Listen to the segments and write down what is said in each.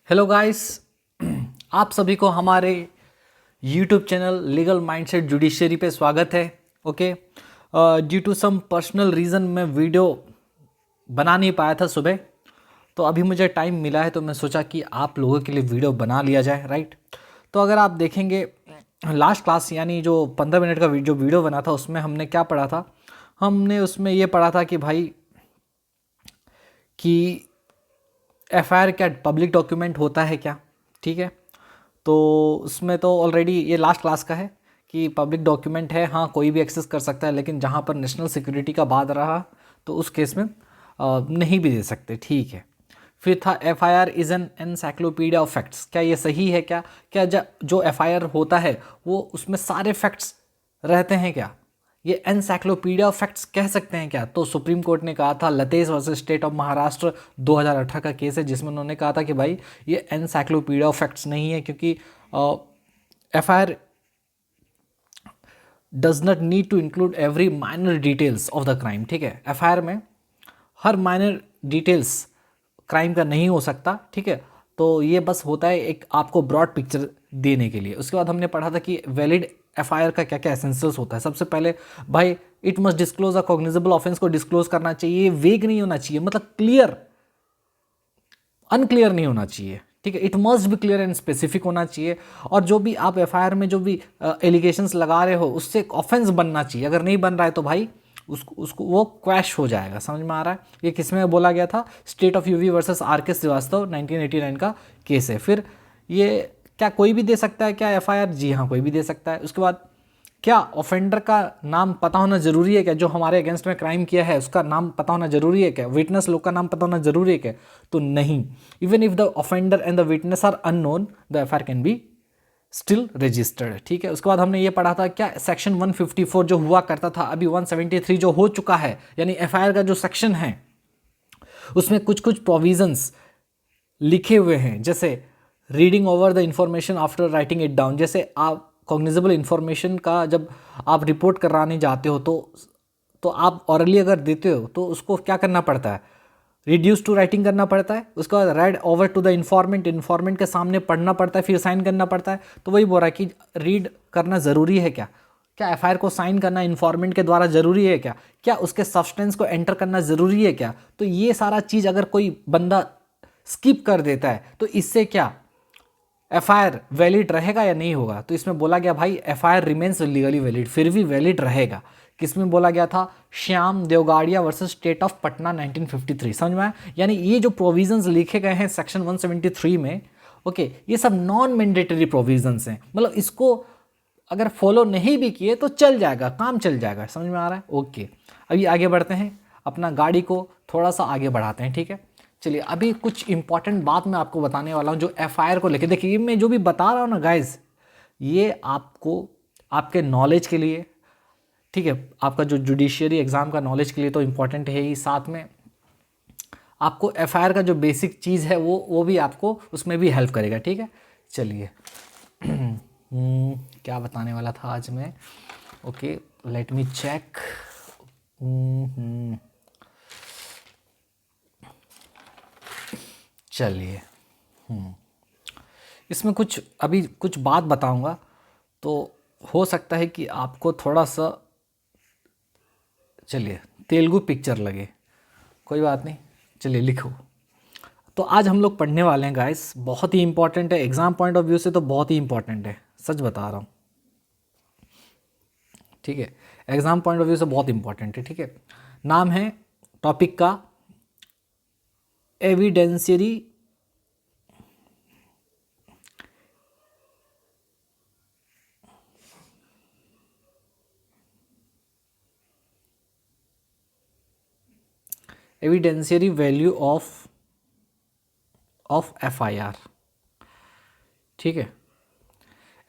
Hello guys, आप सभी को हमारे YouTube channel legal mindset judiciary पे स्वागत है। Okay, due to some personal reason मैं वीडियो बना नहीं पाया था सुबह, तो अभी मुझे टाइम मिला है तो मैं सोचा कि आप लोगों के लिए वीडियो बना लिया जाए, राइट। तो अगर आप देखेंगे लास्ट क्लास यानी जो 15 मिनट का जो वीडियो बना था उसमें हमने क्या पढ़ा था। हमने उसमें ये पढ़ा था कि भाई कि एफआईआर क्या पब्लिक डॉक्यूमेंट होता है क्या, ठीक है। तो उसमें तो ऑलरेडी ये लास्ट क्लास का है कि पब्लिक डॉक्यूमेंट है, हाँ कोई भी एक्सेस कर सकता है, लेकिन जहाँ पर नेशनल सिक्योरिटी का बात रहा तो उस केस में नहीं भी दे सकते, ठीक है। फिर था FIR is an encyclopedia of facts. क्या ये सही है? क्या जो एफआईआर होता है वो उसमें सारे फैक्ट्स रहते हैं क्या? ये एनसाइक्लोपीडिया ऑफ फैक्ट्स कह सकते हैं क्या? तो सुप्रीम कोर्ट ने कहा था, Latesh versus state of Maharashtra 2018 का केस है जिसमें उन्होंने कहा था कि भाई ये एनसाइक्लोपीडिया ऑफ फैक्ट्स नहीं है, क्योंकि FIR does not need to include every minor details of the crime, ठीक है। एफआईआर में हर माइनर डिटेल्स क्राइम का नहीं हो सकता, ठीक है। तो ये बस होता है एक आपको ब्रॉड पिक्चर देने के लिए। उसके बाद हमने पढ़ा था कि वैलिड एफआईआर का क्या क्या एसेंशियल्स होता है। सबसे पहले भाई it must disclose a cognizable offence को डिस्क्लोज करना चाहिए, वेग नहीं होना चाहिए, मतलब क्लियर अनक्लियर नहीं होना चाहिए, ठीक है। It must be clear and specific होना चाहिए। और जो भी आप एफआईआर में जो भी एलिगेशंस लगा रहे हो उससे एक ऑफेंस बनना चाहिए। अगर नहीं बन रहा है तो भाई उसको वो क्वैश हो जाएगा। समझ में आ रहा है? ये किसमें बोला गया था? State of UV versus R K. Srivastava 1989 का केस है। फिर ये क्या कोई भी दे सकता है क्या एफआईआर? जी हाँ, कोई भी दे सकता है। उसके बाद क्या ऑफेंडर का नाम पता होना जरूरी है क्या? जो हमारे अगेंस्ट में क्राइम किया है उसका नाम पता होना जरूरी है क्या? विटनेस लोग का नाम पता होना जरूरी है क्या? तो नहीं। Even if the offender and the witness are unknown the FIR can be still registered, ठीक है। उसके बाद हमने ये पढ़ा था क्या सेक्शन 154 जो हुआ करता था अभी 173 जो हो चुका है, यानी एफआईआर का जो सेक्शन है उसमें कुछ कुछ प्रोविजंस लिखे हुए हैं, जैसे reading over the information after writing it down. जैसे आप कॉग्निजेबल इंफॉर्मेशन का जब आप रिपोर्ट कराने जाते हो तो आप ऑरली अगर देते हो तो उसको क्या करना पड़ता है? रिड्यूस टू राइटिंग करना पड़ता है। उसके बाद write over to the informant के सामने पढ़ना पड़ता है, फिर साइन करना पड़ता है। तो वही बोल रहा है कि रीड करना ज़रूरी है क्या? क्या एफआईआर को साइन करना इन्फॉर्मेंट के द्वारा ज़रूरी है क्या? क्या उसके सब्सटेंस को एंटर करना ज़रूरी है क्या? तो ये सारा चीज़ अगर कोई बंदा स्किप कर देता है तो इससे क्या एफआईआर वैलिड रहेगा या नहीं होगा? तो इसमें बोला गया भाई एफआईआर रिमेन्स लीगली वैलिड, फिर भी वैलिड रहेगा। किसमें बोला गया था? Shyam Devgadiya versus state of Patna 1953। समझ में आया? यानी ये जो प्रोविजंस लिखे गए हैं सेक्शन 173 में, ओके, ये सब नॉन मैंडेटरी प्रोविजंस हैं। मतलब इसको अगर फॉलो नहीं भी किए तो चल जाएगा, काम चल जाएगा। समझ में आ रहा है? ओके, अभी आगे बढ़ते हैं, अपना गाड़ी को थोड़ा सा आगे बढ़ाते हैं, ठीक है। चलिए, अभी कुछ इंपॉर्टेंट बात मैं आपको बताने वाला हूँ जो एफआईआर को लेके। देखिए, मैं जो भी बता रहा हूँ ना गाइज, ये आपको आपके नॉलेज के लिए, ठीक है, आपका जो जुडिशियरी एग्ज़ाम का नॉलेज के लिए तो इम्पॉर्टेंट है ही, साथ में आपको एफआईआर का जो बेसिक चीज़ है वो भी आपको उसमें भी हेल्प करेगा, ठीक है। चलिए क्या बताने वाला था आज मैं? Okay, let me check. चलिए, इसमें कुछ बात बताऊंगा तो हो सकता है कि आपको थोड़ा सा, चलिए, तेलुगु पिक्चर लगे, कोई बात नहीं, चलिए लिखो। तो आज हम लोग पढ़ने वाले हैं गाइस, बहुत ही इंपॉर्टेंट है, एग्जाम पॉइंट ऑफ व्यू से तो बहुत ही इंपॉर्टेंट है, सच बता रहा हूँ, ठीक है। एग्जाम पॉइंट ऑफ व्यू से बहुत इंपॉर्टेंट है, ठीक है। नाम है टॉपिक का एविडेंशियरी वैल्यू ऑफ एफआईआर, ठीक है।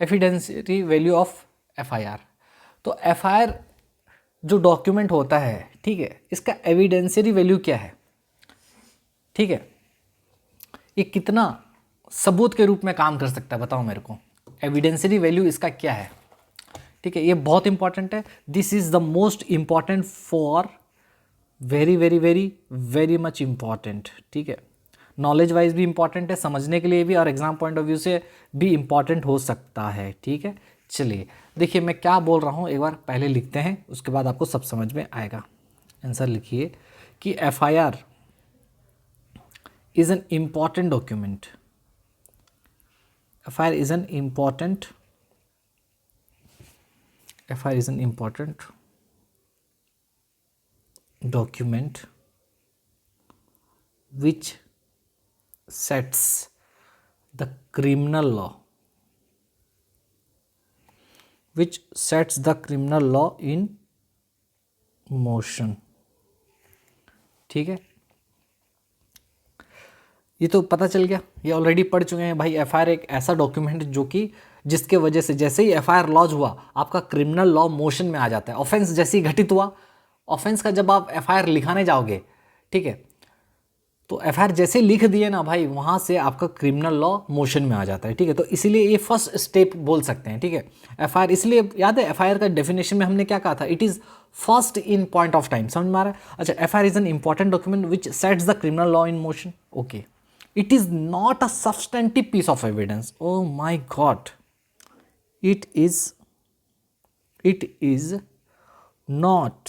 Evidentiary value of FIR. तो एफआईआर जो डॉक्यूमेंट होता है, ठीक है, इसका एविडेंशियरी वैल्यू क्या है, ठीक है, ये कितना सबूत के रूप में काम कर सकता है, बताओ मेरे को। एविडेंशियरी वैल्यू इसका क्या है, ठीक है, ये बहुत इंपॉर्टेंट है। This is the most important for very very very very much important, ठीक है। नॉलेज वाइज भी इंपॉर्टेंट है, समझने के लिए भी, और एग्जाम पॉइंट ऑफ व्यू से भी इंपॉर्टेंट हो सकता है। ठीक है, चलिए देखिए मैं क्या बोल रहा हूँ, एक बार पहले लिखते हैं, उसके बाद आपको सब समझ में आएगा। आंसर लिखिए कि FIR is an important document. FIR is an important document which sets the criminal law in motion। ठीक है, ये तो पता चल गया, ये ऑलरेडी पढ़ चुके हैं भाई। FIR एक ऐसा डॉक्यूमेंट जो कि जिसके वजह से जैसे ही FIR लॉन्च हुआ आपका क्रिमिनल लॉ मोशन में आ जाता है। ऑफेंस जैसे ही घटित हुआ, ऑफेंस का जब आप FIR लिखाने जाओगे, ठीक है, तो FIR जैसे लिख दिए ना भाई, वहाँ से आपका क्रिमिनल लॉ मोशन में आ जाता है। ठीक है, तो इसीलिए ये फर्स्ट स्टेप बोल सकते हैं। ठीक है, FIR इसलिए याद है, FIR का डेफिनेशन में हमने क्या कहा था, it is first in point of time. समझ में आ रहा है? अच्छा, FIR is an important document which sets the criminal law in motion. Okay, it is not a substantive piece of evidence. Oh my god, it is not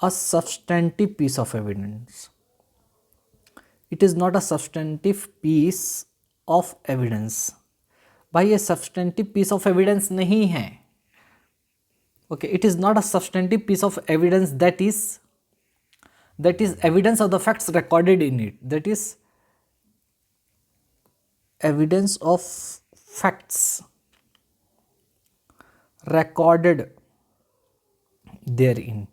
a substantive piece of evidence. It is not a substantive piece of evidence. भाई ये substantive piece of evidence नहीं है। Okay, it is not a substantive piece of evidence that is evidence of the facts recorded in it. That is evidence of facts recorded therein।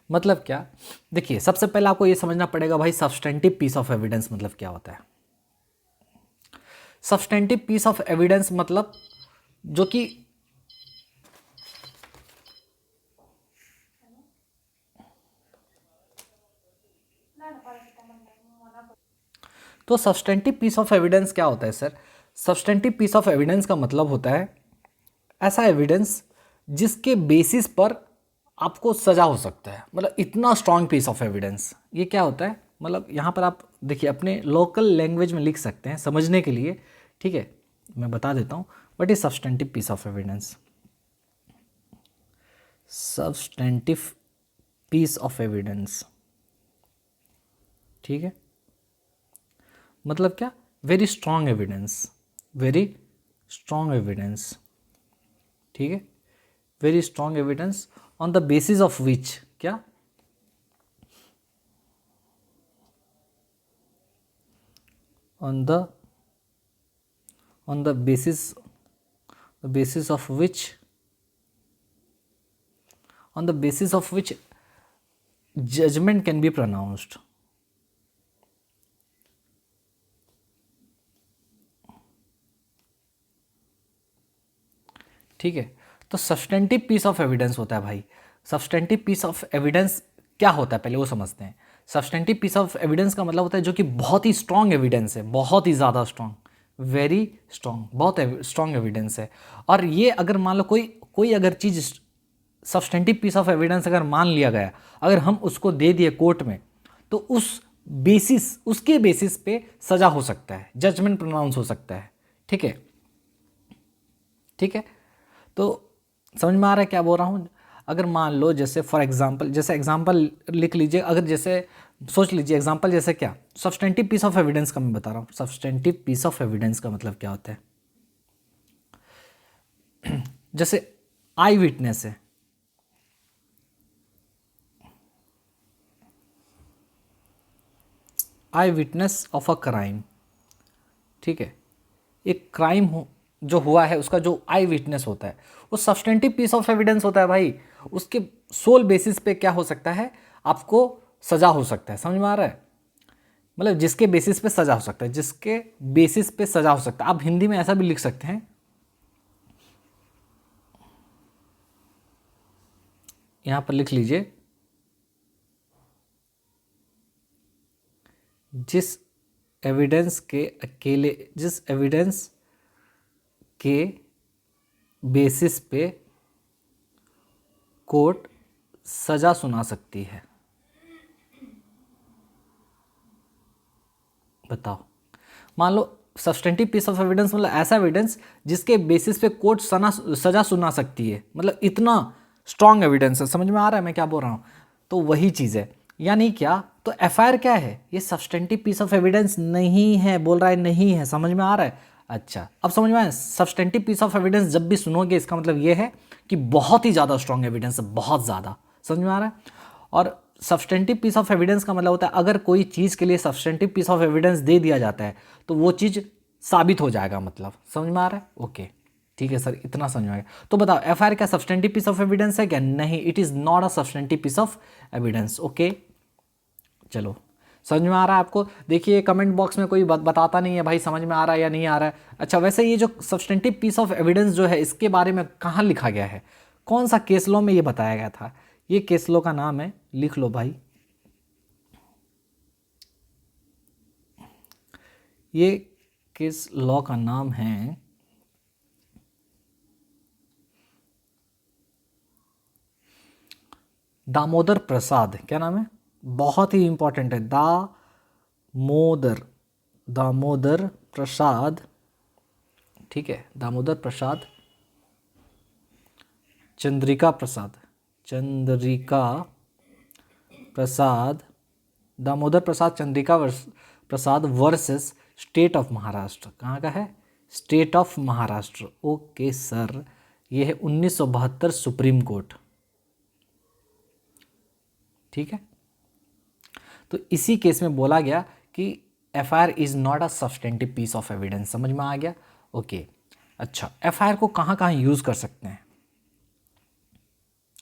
मतलब क्या? देखिए, सबसे पहले आपको ये समझना पड़ेगा भाई सब्सटेंटिव पीस ऑफ एविडेंस मतलब क्या होता है। सब्सटेंटिव पीस ऑफ एविडेंस मतलब जो कि तो सब्सटेंटिव पीस ऑफ एविडेंस क्या होता है sir? Substantive piece of evidence का मतलब होता है ऐसा एविडेंस जिसके बेसिस पर आपको सजा हो सकता है। मतलब इतना स्ट्रॉन्ग पीस ऑफ एविडेंस, ये क्या होता है? मतलब यहाँ पर आप देखिए अपने लोकल लैंग्वेज में लिख सकते हैं समझने के लिए। ठीक है, मैं बता देता हूँ what is substantive piece of evidence. Substantive piece of evidence, ठीक है, मतलब क्या? Very strong evidence, very strong evidence. ठीक है, very strong evidence on the basis of which, क्या? On the basis of which judgment can be pronounced। ठीक है, तो सब्सटेंटिव पीस ऑफ एविडेंस होता है भाई। सब्सटेंटिव पीस ऑफ एविडेंस क्या होता है पहले वो समझते हैं। सब्सटेंटिव पीस ऑफ एविडेंस का मतलब होता है जो कि बहुत ही स्ट्रॉन्ग एविडेंस है, बहुत ही ज़्यादा स्ट्रॉन्ग, वेरी स्ट्रॉन्ग, बहुत स्ट्रॉन्ग एविडेंस है। और ये अगर मान लो कोई अगर चीज़ सब्सटेंटिव पीस ऑफ एविडेंस अगर मान लिया गया, अगर हम उसको दे दिए कोर्ट में, तो उसके बेसिस पे सजा हो सकता है, जजमेंट प्रोनाउंस हो सकता है। ठीक है, ठीक है, तो समझ में आ रहा है क्या बोल रहा हूँ? अगर मान लो जैसे फॉर एग्जांपल, जैसे एग्जांपल लिख लीजिए, अगर जैसे सोच लीजिए एग्जांपल जैसे क्या, सब्सटेंटिव पीस ऑफ एविडेंस का मैं बता रहा हूँ। सब्सटेंटिव पीस ऑफ एविडेंस का मतलब क्या होता है? जैसे आई विटनेस है, आई विटनेस ऑफ अ क्राइम। ठीक है, एक क्राइम जो हुआ है उसका जो आई विटनेस होता है वो सब्सटेंटिव पीस ऑफ एविडेंस होता है भाई। उसके सोल बेसिस पे क्या हो सकता है, आपको सजा हो सकता है। समझ में आ रहा है? मतलब जिसके बेसिस पे सजा हो सकता है, जिसके बेसिस पे सजा हो सकता है। आप हिंदी में ऐसा भी लिख सकते हैं, यहां पर लिख लीजिए, जिस एविडेंस के बेसिस पे कोर्ट सजा सुना सकती है। बताओ, मान लो सब्सटेंटिव पीस ऑफ एविडेंस मतलब ऐसा एविडेंस जिसके बेसिस पे कोर्ट सजा सुना सकती है, मतलब इतना स्ट्रॉन्ग एविडेंस है। समझ में आ रहा है मैं क्या बोल रहा हूँ? तो वही चीज़ है। यानी क्या, तो एफआईआर क्या है? ये सब्सटेंटिव पीस ऑफ एविडेंस नहीं है, बोल रहा है नहीं है। समझ में आ रहा है? अच्छा, अब समझ में आया। सब्सटेंटिव पीस ऑफ एविडेंस जब भी सुनोगे इसका मतलब ये है कि बहुत ही ज़्यादा स्ट्रॉन्ग एविडेंस है, बहुत ज़्यादा। समझ में आ रहा है? और सब्सटेंटिव पीस ऑफ एविडेंस का मतलब होता है अगर कोई चीज़ के लिए सब्सटेंटिव पीस ऑफ एविडेंस दे दिया जाता है तो वो चीज़ साबित हो जाएगा, मतलब। समझ में आ रहा है? ओके, ठीक है सर, इतना समझ में आ गया। तो बताओ, एफआईआर क्या सब्सटेंटिव पीस ऑफ एविडेंस है क्या? नहीं, it is not a substantive piece of evidence. Okay, चलो, समझ में आ रहा है आपको? देखिए कमेंट बॉक्स में कोई बताता नहीं है भाई समझ में आ रहा है या नहीं आ रहा है। अच्छा, वैसे ये जो सब्सटेंटिव पीस ऑफ एविडेंस जो है इसके बारे में कहाँ लिखा गया है, कौन सा केस लॉ में ये बताया गया था? ये केस लॉ का नाम है, लिख लो भाई, ये केस लॉ का नाम है दामोदर प्रसाद। क्या नाम है? बहुत ही इंपॉर्टेंट है, दामोदर प्रसाद। ठीक है, दामोदर प्रसाद, चंद्रिका प्रसाद, दामोदर प्रसाद Chandrika Prasad versus state of Maharashtra. कहाँ का है? State of Maharashtra. Okay sir, ये है 1972 सुप्रीम कोर्ट। ठीक है, तो इसी केस में बोला गया कि FIR is not a substantive piece of evidence. समझ में आ गया? ओके, अच्छा, एफआईआर को कहाँ कहाँ यूज़ कर सकते हैं?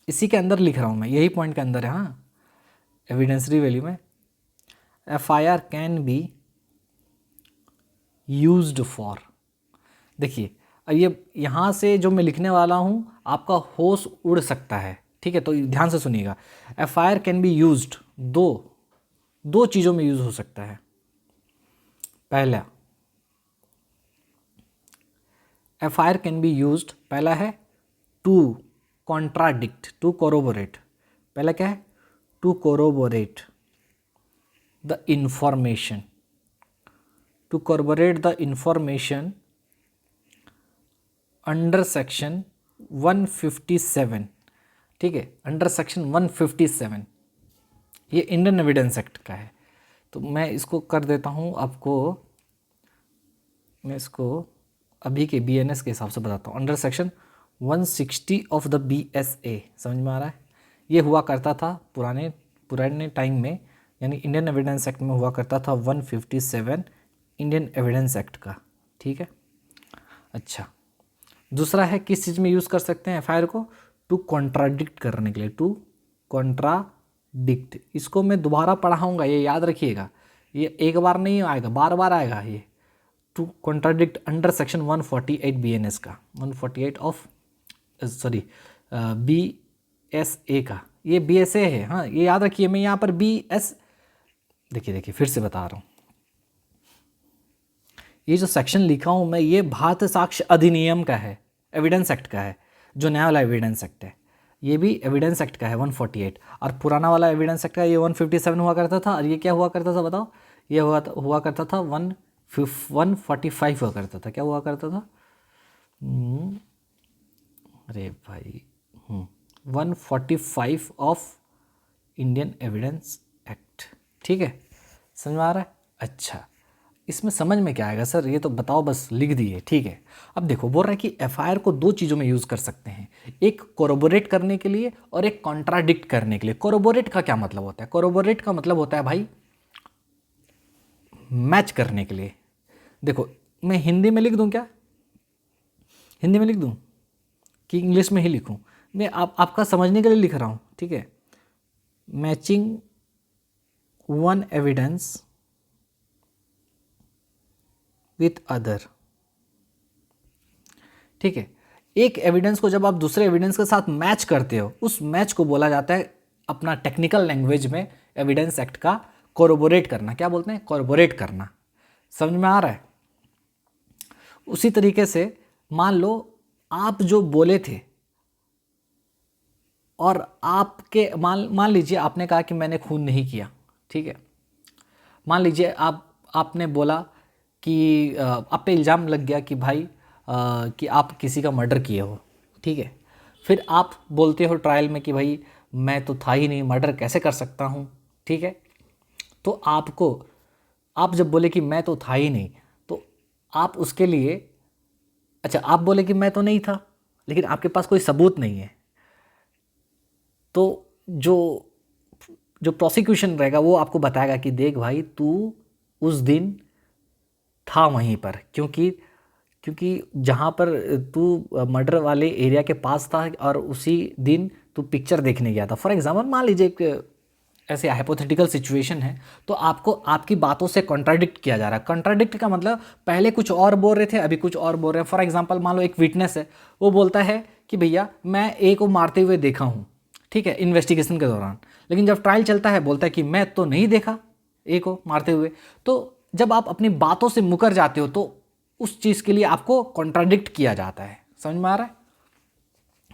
इसी के अंदर लिख रहा हूँ मैं, यही पॉइंट के अंदर है। हाँ, एविडेंसरी वैल्यू में FIR can B used for, देखिए अब ये यहाँ से जो मैं लिखने वाला हूँ आपका होश उड़ सकता है। ठीक है, तो ध्यान से सुनिएगा। एफआईआर कैन बी यूज्ड, दो चीज़ों में यूज हो सकता है। पहला, एफआईआर कैन बी यूज्ड, पहला है टू कॉन्ट्राडिक्ट, टू कोरोबोरेट। पहला क्या है? To corroborate the information, to corroborate the information under section 157। ठीक है, अंडर सेक्शन 157, ये इंडियन एविडेंस एक्ट का है। तो मैं इसको कर देता हूँ आपको, मैं इसको अभी के बीएनएस के हिसाब से बताता हूँ। Under section 160 of the BSA. समझ में आ रहा है? ये हुआ करता था पुराने टाइम में, यानी इंडियन एविडेंस एक्ट में हुआ करता था 157 इंडियन एविडेंस एक्ट का। ठीक है, अच्छा, दूसरा है किस चीज़ में यूज़ कर सकते हैं एफआईआर को? टू कॉन्ट्राडिक्ट करने के लिए, टू कॉन्ट्राडिक्ट। इसको मैं दोबारा पढ़ाऊँगा, ये याद रखिएगा, ये एक बार नहीं आएगा, बार बार आएगा ये। To contradict under section 148 BNS का, 148 ऑफ बीएसए का, ये बीएसए है। हाँ, ये याद रखिए, मैं यहाँ पर बीएस, देखिए फिर से बता रहा हूँ, ये जो सेक्शन लिखा हूँ मैं, ये भारतीय साक्ष्य अधिनियम का है, एविडेंस एक्ट का है, जो नया वाला एविडेंस एक्ट है। ये भी एविडेंस एक्ट का है 148, और पुराना वाला एविडेंस एक्ट का ये 157 हुआ करता था। और ये क्या हुआ करता था बताओ? ये हुआ करता था 145 हुआ करता था। क्या हुआ करता था? अरे भाई, 145 ऑफ इंडियन एविडेंस एक्ट। ठीक है, समझ में आ रहा है? अच्छा, इसमें समझ में क्या आएगा सर? ये तो बताओ, बस लिख दिए। ठीक है, अब देखो, बोल रहा है कि एफआईआर को दो चीज़ों में यूज़ कर सकते हैं, एक कोरोबोरेट करने के लिए और एक कॉन्ट्राडिक्ट करने के लिए। कोरोबोरेट का क्या मतलब होता है? कोरोबोरेट का मतलब होता है भाई मैच करने के लिए। देखो, मैं हिंदी में लिख दूं क्या? हिंदी में लिख दूं कि इंग्लिश में ही लिखूं? मैं आपका समझने के लिए लिख रहा हूं। ठीक है, matching one evidence with other. ठीक है, एक एविडेंस को जब आप दूसरे एविडेंस के साथ मैच करते हो, उस मैच को बोला जाता है अपना टेक्निकल लैंग्वेज में एविडेंस एक्ट का कोरोबोरेट करना। क्या बोलते हैं? कोरोबोरेट करना। समझ में आ रहा है? उसी तरीके से मान लो आप जो बोले थे, और आपके मान लीजिए आपने कहा कि मैंने खून नहीं किया। ठीक है, मान लीजिए आपने बोला कि आप पे इल्ज़ाम लग गया कि भाई कि आप किसी का मर्डर किए हो, ठीक है। फिर आप बोलते हो ट्रायल में कि भाई मैं तो था ही नहीं, मर्डर कैसे कर सकता हूँ, ठीक है। तो आपको, आप जब बोले कि मैं तो था ही नहीं, तो आप उसके लिए, अच्छा आप बोले कि मैं तो नहीं था, लेकिन आपके पास कोई सबूत नहीं है, तो जो जो प्रोसिक्यूशन रहेगा वो आपको बताएगा कि देख भाई तू उस दिन था वहीं पर, क्योंकि क्योंकि जहाँ पर तू मर्डर वाले एरिया के पास था और उसी दिन तू पिक्चर देखने गया था। फॉर एग्जांपल मान लीजिए एक ऐसे हाइपोथेटिकल सिचुएशन है, तो आपको आपकी बातों से कॉन्ट्राडिक्ट किया जा रहा है। कॉन्ट्राडिक्ट का मतलब पहले कुछ और बोल रहे थे, अभी कुछ और बोल रहे हैं। फॉर एग्जांपल मान लो एक विटनेस है, वो बोलता है कि भैया मैं ए को मारते हुए देखा हूँ, ठीक है, इन्वेस्टिगेशन के दौरान, लेकिन जब ट्रायल चलता है बोलता है कि मैं तो नहीं देखा ए को मारते हुए। तो जब आप अपनी बातों से मुकर जाते हो तो उस चीज़ के लिए आपको कॉन्ट्राडिक्ट किया जाता है। समझ में आ रहा है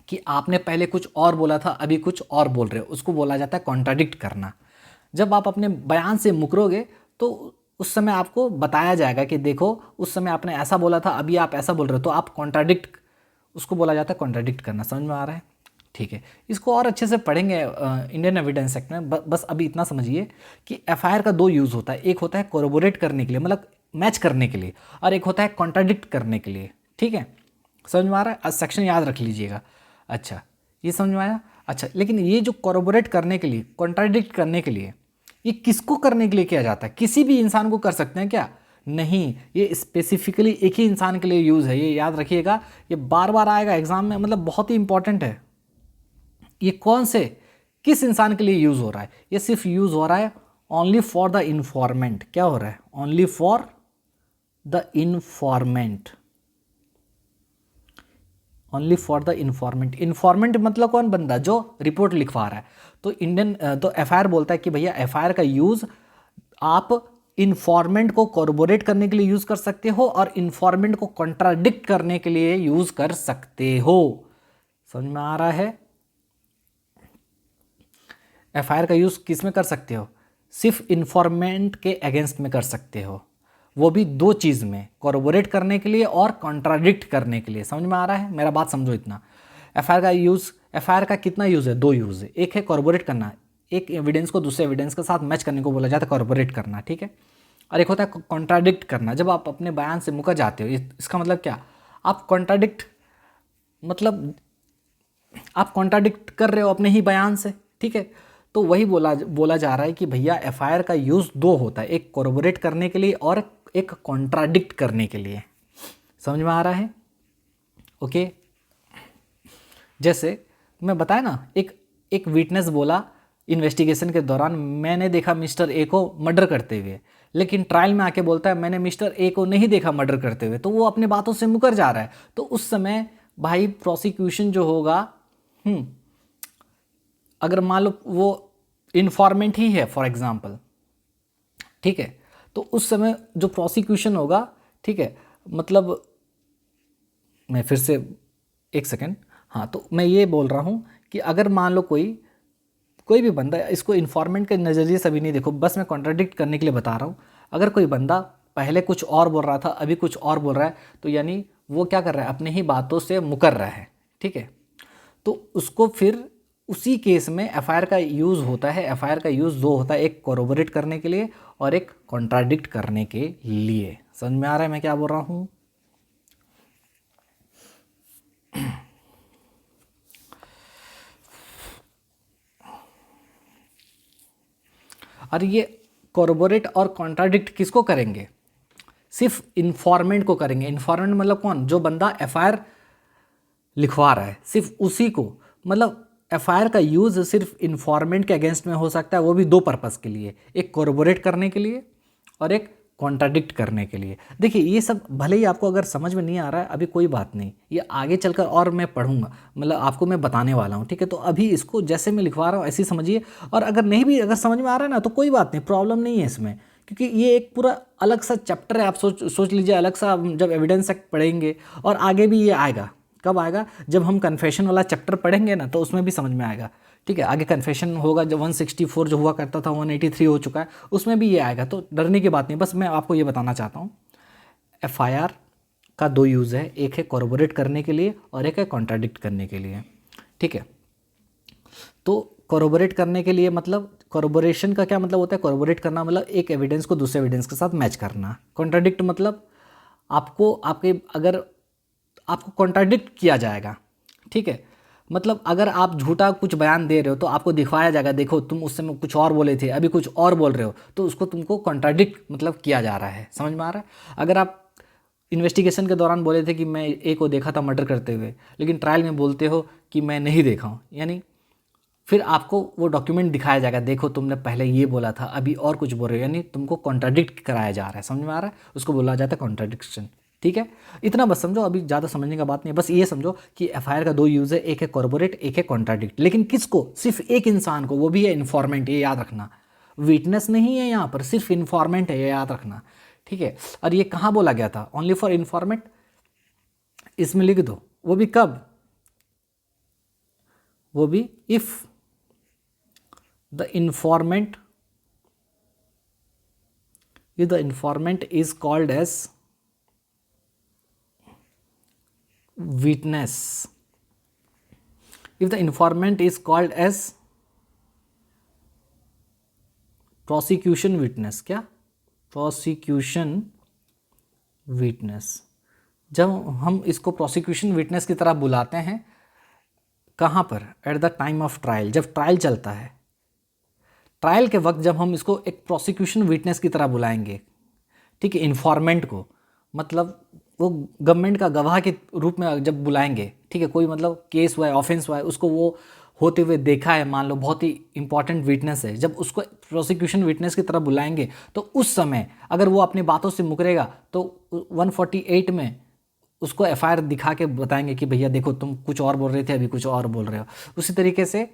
कि आपने पहले कुछ और बोला था, अभी कुछ और बोल रहे हो, उसको बोला जाता है कॉन्ट्राडिक्ट करना। जब आप अपने बयान से मुकरोगे तो उस समय आपको बताया जाएगा कि देखो उस समय आपने ऐसा बोला था, अभी आप ऐसा बोल रहे हो, तो आप कॉन्ट्राडिक्ट, उसको बोला जाता है कॉन्ट्राडिक्ट करना। समझ में आ रहा है, ठीक है। इसको और अच्छे से पढ़ेंगे इंडियन एविडेंस एक्ट में। बस अभी इतना समझिए कि एफआईआर का दो यूज़ होता है, एक होता है कोरोबोरेट करने के लिए, मतलब मैच करने के लिए, और एक होता है कॉन्ट्राडिक्ट करने के लिए, ठीक है। समझ में आ रहा है, सेक्शन याद रख लीजिएगा। अच्छा, ये समझ में आया। अच्छा, लेकिन ये जो कोरोबोरेट करने के लिए, कॉन्ट्राडिक्ट करने के लिए, ये किसको करने के लिए किया जाता है? किसी भी इंसान को कर सकते हैं क्या? नहीं, ये स्पेसिफिकली एक ही इंसान के लिए यूज़ है, ये याद रखिएगा। ये बार बार आएगा एग्जाम में, मतलब बहुत ही इंपॉर्टेंट है। ये कौन से, किस इंसान के लिए यूज़ हो रहा है? ये सिर्फ यूज़ हो रहा है ओनली फॉर द इन्फॉर्मेंट। क्या हो रहा है? Only for the informant, only for the informant. Informant मतलब कौन बंदा? जो रिपोर्ट लिखवा रहा है। तो तो एफआईआर बोलता है कि भैया एफआईआर का यूज़ आप इन्फॉर्मेंट को कोरबोरेट करने के लिए यूज़ कर सकते हो और इन्फॉर्मेंट को कॉन्ट्राडिक्ट करने के लिए यूज़ कर सकते हो। समझ में आ रहा है? एफआईआर का यूज़ किस में कर सकते हो? सिर्फ इन्फॉर्मेंट के अगेंस्ट में कर सकते हो, वो भी दो चीज़ में, कोरबोरेट करने के लिए और कॉन्ट्राडिक्ट करने के लिए। समझ में आ रहा है? मेरा बात समझो इतना। एफआईआर का यूज़, एफआईआर का कितना यूज़ है? दो यूज़ है। एक है कोरबोरेट करना, एक एविडेंस को दूसरे एविडेंस के साथ मैच करने को बोला जाता है कोरबोरेट करना, ठीक है। और एक होता है कॉन्ट्राडिक्ट करना, जब आप अपने बयान से मुकर जाते हो। इसका मतलब क्या? आप कॉन्ट्राडिक्ट, मतलब आप कॉन्ट्राडिक्ट कर रहे हो अपने ही बयान से, ठीक है। तो वही बोला जा रहा है कि भैया एफआईआर का यूज़ दो होता है, एक कोरबोरेट करने के लिए और एक कॉन्ट्राडिक्ट करने के लिए। समझ में आ रहा है? ओके। जैसे मैं बताया ना, एक विटनेस बोला इन्वेस्टिगेशन के दौरान मैंने देखा मिस्टर ए को मर्डर करते हुए, लेकिन ट्रायल में आके बोलता है मैंने मिस्टर ए को नहीं देखा मर्डर करते हुए, तो वो अपने बातों से मुकर जा रहा है। तो उस समय भाई प्रोसिक्यूशन जो होगा, अगर मान लो वो इन्फॉर्मेंट ही है फॉर एग्जांपल, ठीक है, तो उस समय जो प्रोसिक्यूशन होगा, ठीक है, मतलब मैं फिर से एक सेकेंड, हाँ, तो मैं ये बोल रहा हूँ कि अगर मान लो कोई भी बंदा, इसको इन्फॉर्मेंट के नज़रिए से भी नहीं देखो, बस मैं कॉन्ट्राडिक्ट करने के लिए बता रहा हूँ। अगर कोई बंदा पहले कुछ और बोल रहा था, अभी कुछ और बोल रहा है, तो यानी वो क्या कर रहा है? अपने ही बातों से मुकर रहा है, ठीक है। तो उसको फिर उसी केस में एफआईआर का यूज़ होता है। एफआईआर का यूज़ दो होता है, एक कोरोबोरेट करने के लिए और एक कॉन्ट्राडिक्ट करने के लिए। समझ में आ रहा है मैं क्या बोल रहा हूँ? और ये कोरबोरेट और कॉन्ट्राडिक्ट किसको करेंगे? सिर्फ इन्फॉर्मेंट को करेंगे। इन्फॉर्मेंट मतलब कौन? जो बंदा एफआईआर लिखवा रहा है, सिर्फ उसी को। मतलब एफआईआर का यूज़ सिर्फ इन्फॉर्मेंट के अगेंस्ट में हो सकता है, वो भी दो पर्पज़ के लिए, एक कोरबोरेट करने के लिए और एक कॉन्ट्राडिक्ट करने के लिए। देखिए ये सब भले ही आपको अगर समझ में नहीं आ रहा है अभी, कोई बात नहीं, ये आगे चलकर और मैं पढ़ूंगा, मतलब आपको मैं बताने वाला हूँ, ठीक है। तो अभी इसको जैसे मैं लिखवा रहा हूँ ऐसे ही समझिए, और अगर नहीं भी अगर समझ में आ रहा है ना तो कोई बात नहीं, प्रॉब्लम नहीं है इसमें, क्योंकि ये एक पूरा अलग सा चैप्टर है। आप सोच लीजिए अलग सा, जब एविडेंस एक्ट पढ़ेंगे, और आगे भी ये आएगा। कब आएगा? जब हम कन्फेशन वाला चैप्टर पढ़ेंगे ना, तो उसमें भी समझ में आएगा ठीक है। आगे कन्फेशन होगा, जब 164 जो हुआ करता था 183 हो चुका है, उसमें भी ये आएगा, तो डरने की बात नहीं। बस मैं आपको ये बताना चाहता हूँ, एफआईआर का दो यूज़ है, एक है कॉर्पोरेट करने के लिए और एक है कॉन्ट्राडिक्ट करने के लिए। ठीक है, तो कॉर्पोरेट करने के लिए मतलब, कॉर्पोरेशन का क्या मतलब होता है? कॉर्पोरेट करना मतलब एक एविडेंस को दूसरे एविडेंस के साथ मैच करना। कॉन्ट्राडिक्ट मतलब आपको आपके अगर आपको कॉन्ट्राडिक्ट किया जाएगा। ठीक है, मतलब अगर आप झूठा कुछ बयान दे रहे हो तो आपको दिखाया जाएगा, देखो तुम उस समय कुछ और बोले थे, अभी कुछ और बोल रहे हो, तो उसको तुमको कॉन्ट्राडिक्ट मतलब किया जा रहा है। समझ में आ रहा है? अगर आप इन्वेस्टिगेशन के दौरान बोले थे कि मैं ए को देखा था मर्डर करते हुए, लेकिन ट्रायल में बोलते हो कि मैं नहीं देखा हूँ, यानी फिर आपको वो डॉक्यूमेंट दिखाया जाएगा, देखो तुमने पहले ये बोला था, अभी और कुछ बोल रहे हो, यानी तुमको कॉन्ट्राडिक्ट कराया जा रहा है। समझ में आ रहा है? उसको बोला जाता है कॉन्ट्राडिक्शन। ठीक है, इतना बस समझो, अभी ज़्यादा समझने का बात नहीं है। बस ये समझो कि एफआईआर का दो यूज़ है, एक है कॉर्पोरेट, एक है कॉन्ट्राडिक्ट। लेकिन किसको? सिर्फ एक इंसान को, वो भी है इन्फॉर्मेंट, ये याद रखना। विटनेस नहीं है यहाँ पर, सिर्फ इन्फॉर्मेंट है, ये याद रखना। ठीक है, और ये कहाँ बोला गया था? ओनली फॉर इन्फॉर्मेंट, इसमें लिख दो। वो भी कब? वो भी if the informant is called as witness, if the informant is called as prosecution witness, क्या? prosecution witness। जब हम इसको प्रोसिक्यूशन विटनेस की तरह बुलाते हैं, कहाँ पर? At the time of trial, जब ट्रायल चलता है, ट्रायल के वक्त जब हम इसको एक प्रोसिक्यूशन विटनेस की तरह बुलाएंगे। ठीक है, इन्फॉर्मेंट को, मतलब वो गवर्नमेंट का गवाह के रूप में जब बुलाएंगे। ठीक है, कोई मतलब केस हुआ है, ऑफेंस हुआ है, उसको वो होते हुए देखा है, मान लो बहुत ही इंपॉर्टेंट विटनेस है, जब उसको प्रोसिक्यूशन विटनेस की तरह बुलाएंगे तो उस समय अगर वो अपनी बातों से मुकरेगा तो 148 में उसको एफआईआर दिखा के बताएंगे कि भैया देखो तुम कुछ और बोल रहे थे, अभी कुछ और बोल रहे हो। उसी तरीके से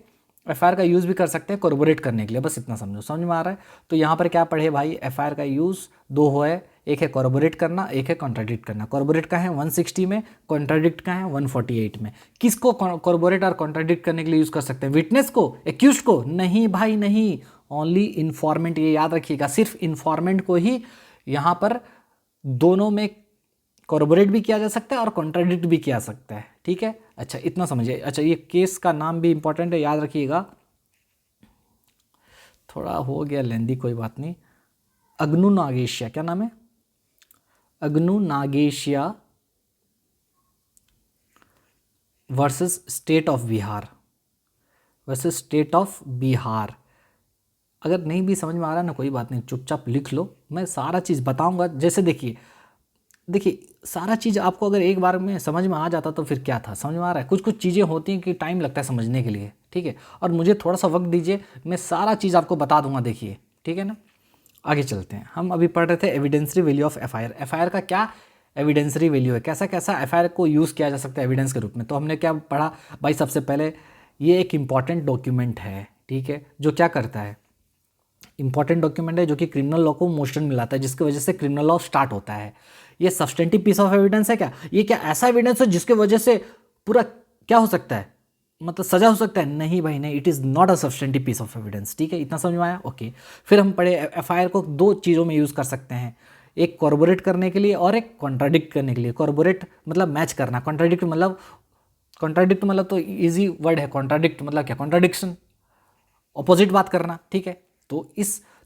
एफआईआर का यूज़ भी कर सकते हैं कॉर्पोरेट करने के लिए। बस इतना समझो, समझ में आ रहा है? तो यहाँ पर क्या पढ़े भाई? एफआईआर का यूज़ दो है, एक है कॉर्पोरेट करना, एक है कॉन्ट्राडिक्ट करना। कॉर्पोरेट का है 160 में, कॉन्ट्राडिक्ट का है 148 में। किसको कॉर्पोरेट और कॉन्ट्राडिक्ट करने के लिए यूज़ कर सकते हैं? विटनेस को, एक्यूज्ड को? नहीं भाई नहीं, ओनली इन्फॉर्मेंट। ये याद रखिएगा, सिर्फ इन्फॉर्मेंट को ही यहाँ पर दोनों में कॉर्पोरेट भी किया जा सकता है और कॉन्ट्राडिक्ट भी किया सकता है। ठीक है, अच्छा इतना समझिए। अच्छा, ये केस का नाम भी इंपॉर्टेंट है, याद रखिएगा। थोड़ा हो गया लेंदी, कोई बात नहीं। अग्नु नागेशिया, क्या नाम है? Agnu Nageshia versus state of Bihar, versus state of Bihar. अगर नहीं भी समझ में आ रहा है ना, कोई बात नहीं, चुपचाप लिख लो, मैं सारा चीज़ बताऊंगा। जैसे देखिए सारा चीज़ आपको अगर एक बार में समझ में आ जाता तो फिर क्या था? समझ में आ रहा है? कुछ कुछ चीज़ें होती हैं कि टाइम लगता है समझने के लिए। ठीक है, और मुझे थोड़ा सा वक्त दीजिए, मैं सारा चीज़ आपको बता दूंगा। देखिए, ठीक है ना, आगे चलते हैं। हम अभी पढ़ रहे थे एविडेंसरी वैल्यू ऑफ एफआईआर। एफआईआर का क्या एविडेंसरी वैल्यू है, कैसा कैसा एफआईआर को यूज़ किया जा सकता है एविडेंस के रूप में। तो हमने क्या पढ़ा भाई? सबसे पहले ये एक इंपॉर्टेंट डॉक्यूमेंट है, ठीक है, जो क्या करता है? इंपॉर्टेंट डॉक्यूमेंट है जो कि क्रिमिनल लॉ को मोशन मिलाता है, जिसकी वजह से क्रिमिनल लॉ स्टार्ट होता है। ये सब्सटेंटिव पीस ऑफ एविडेंस है क्या? ये क्या ऐसा एविडेंस है जिसके वजह से पूरा क्या हो सकता है, मतलब सजा हो सकता है? नहीं भाई नहीं, it is not a substantive piece of evidence. ठीक है, इतना समझ में आया? ओके। फिर हम पढ़े एफआईआर को दो चीज़ों में यूज़ कर सकते हैं, एक कॉर्पोरेट करने के लिए और एक कॉन्ट्राडिक्ट करने के लिए। कॉर्पोरेट मतलब मैच करना, कॉन्ट्राडिक्ट मतलब तो इजी वर्ड है। कॉन्ट्राडिक्ट मतलब क्या? कॉन्ट्राडिक्शन, ऑपोजिट बात करना। ठीक है,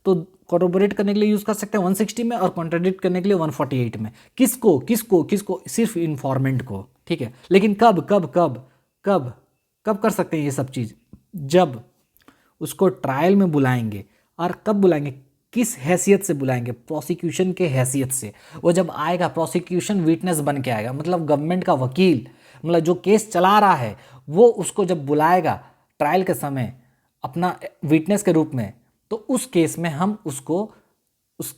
तो कॉर्पोरेट करने के लिए यूज़ कर सकते हैं 160 में और कॉन्ट्राडिक्ट करने के लिए 148 में। किसको किसको किसको? सिर्फ इन्फॉर्मेंट को। ठीक है, लेकिन कब कब कब कब कब कर सकते हैं ये सब चीज़? जब उसको ट्रायल में बुलाएंगे। और कब बुलाएंगे? किस हैसियत से बुलाएंगे? प्रोसिक्यूशन के हैसियत से। वो जब आएगा प्रोसिक्यूशन विटनेस बन के आएगा, मतलब गवर्नमेंट का वकील, मतलब जो केस चला रहा है, वो उसको जब बुलाएगा ट्रायल के समय अपना विटनेस के रूप में, तो उस केस में हम उसको उस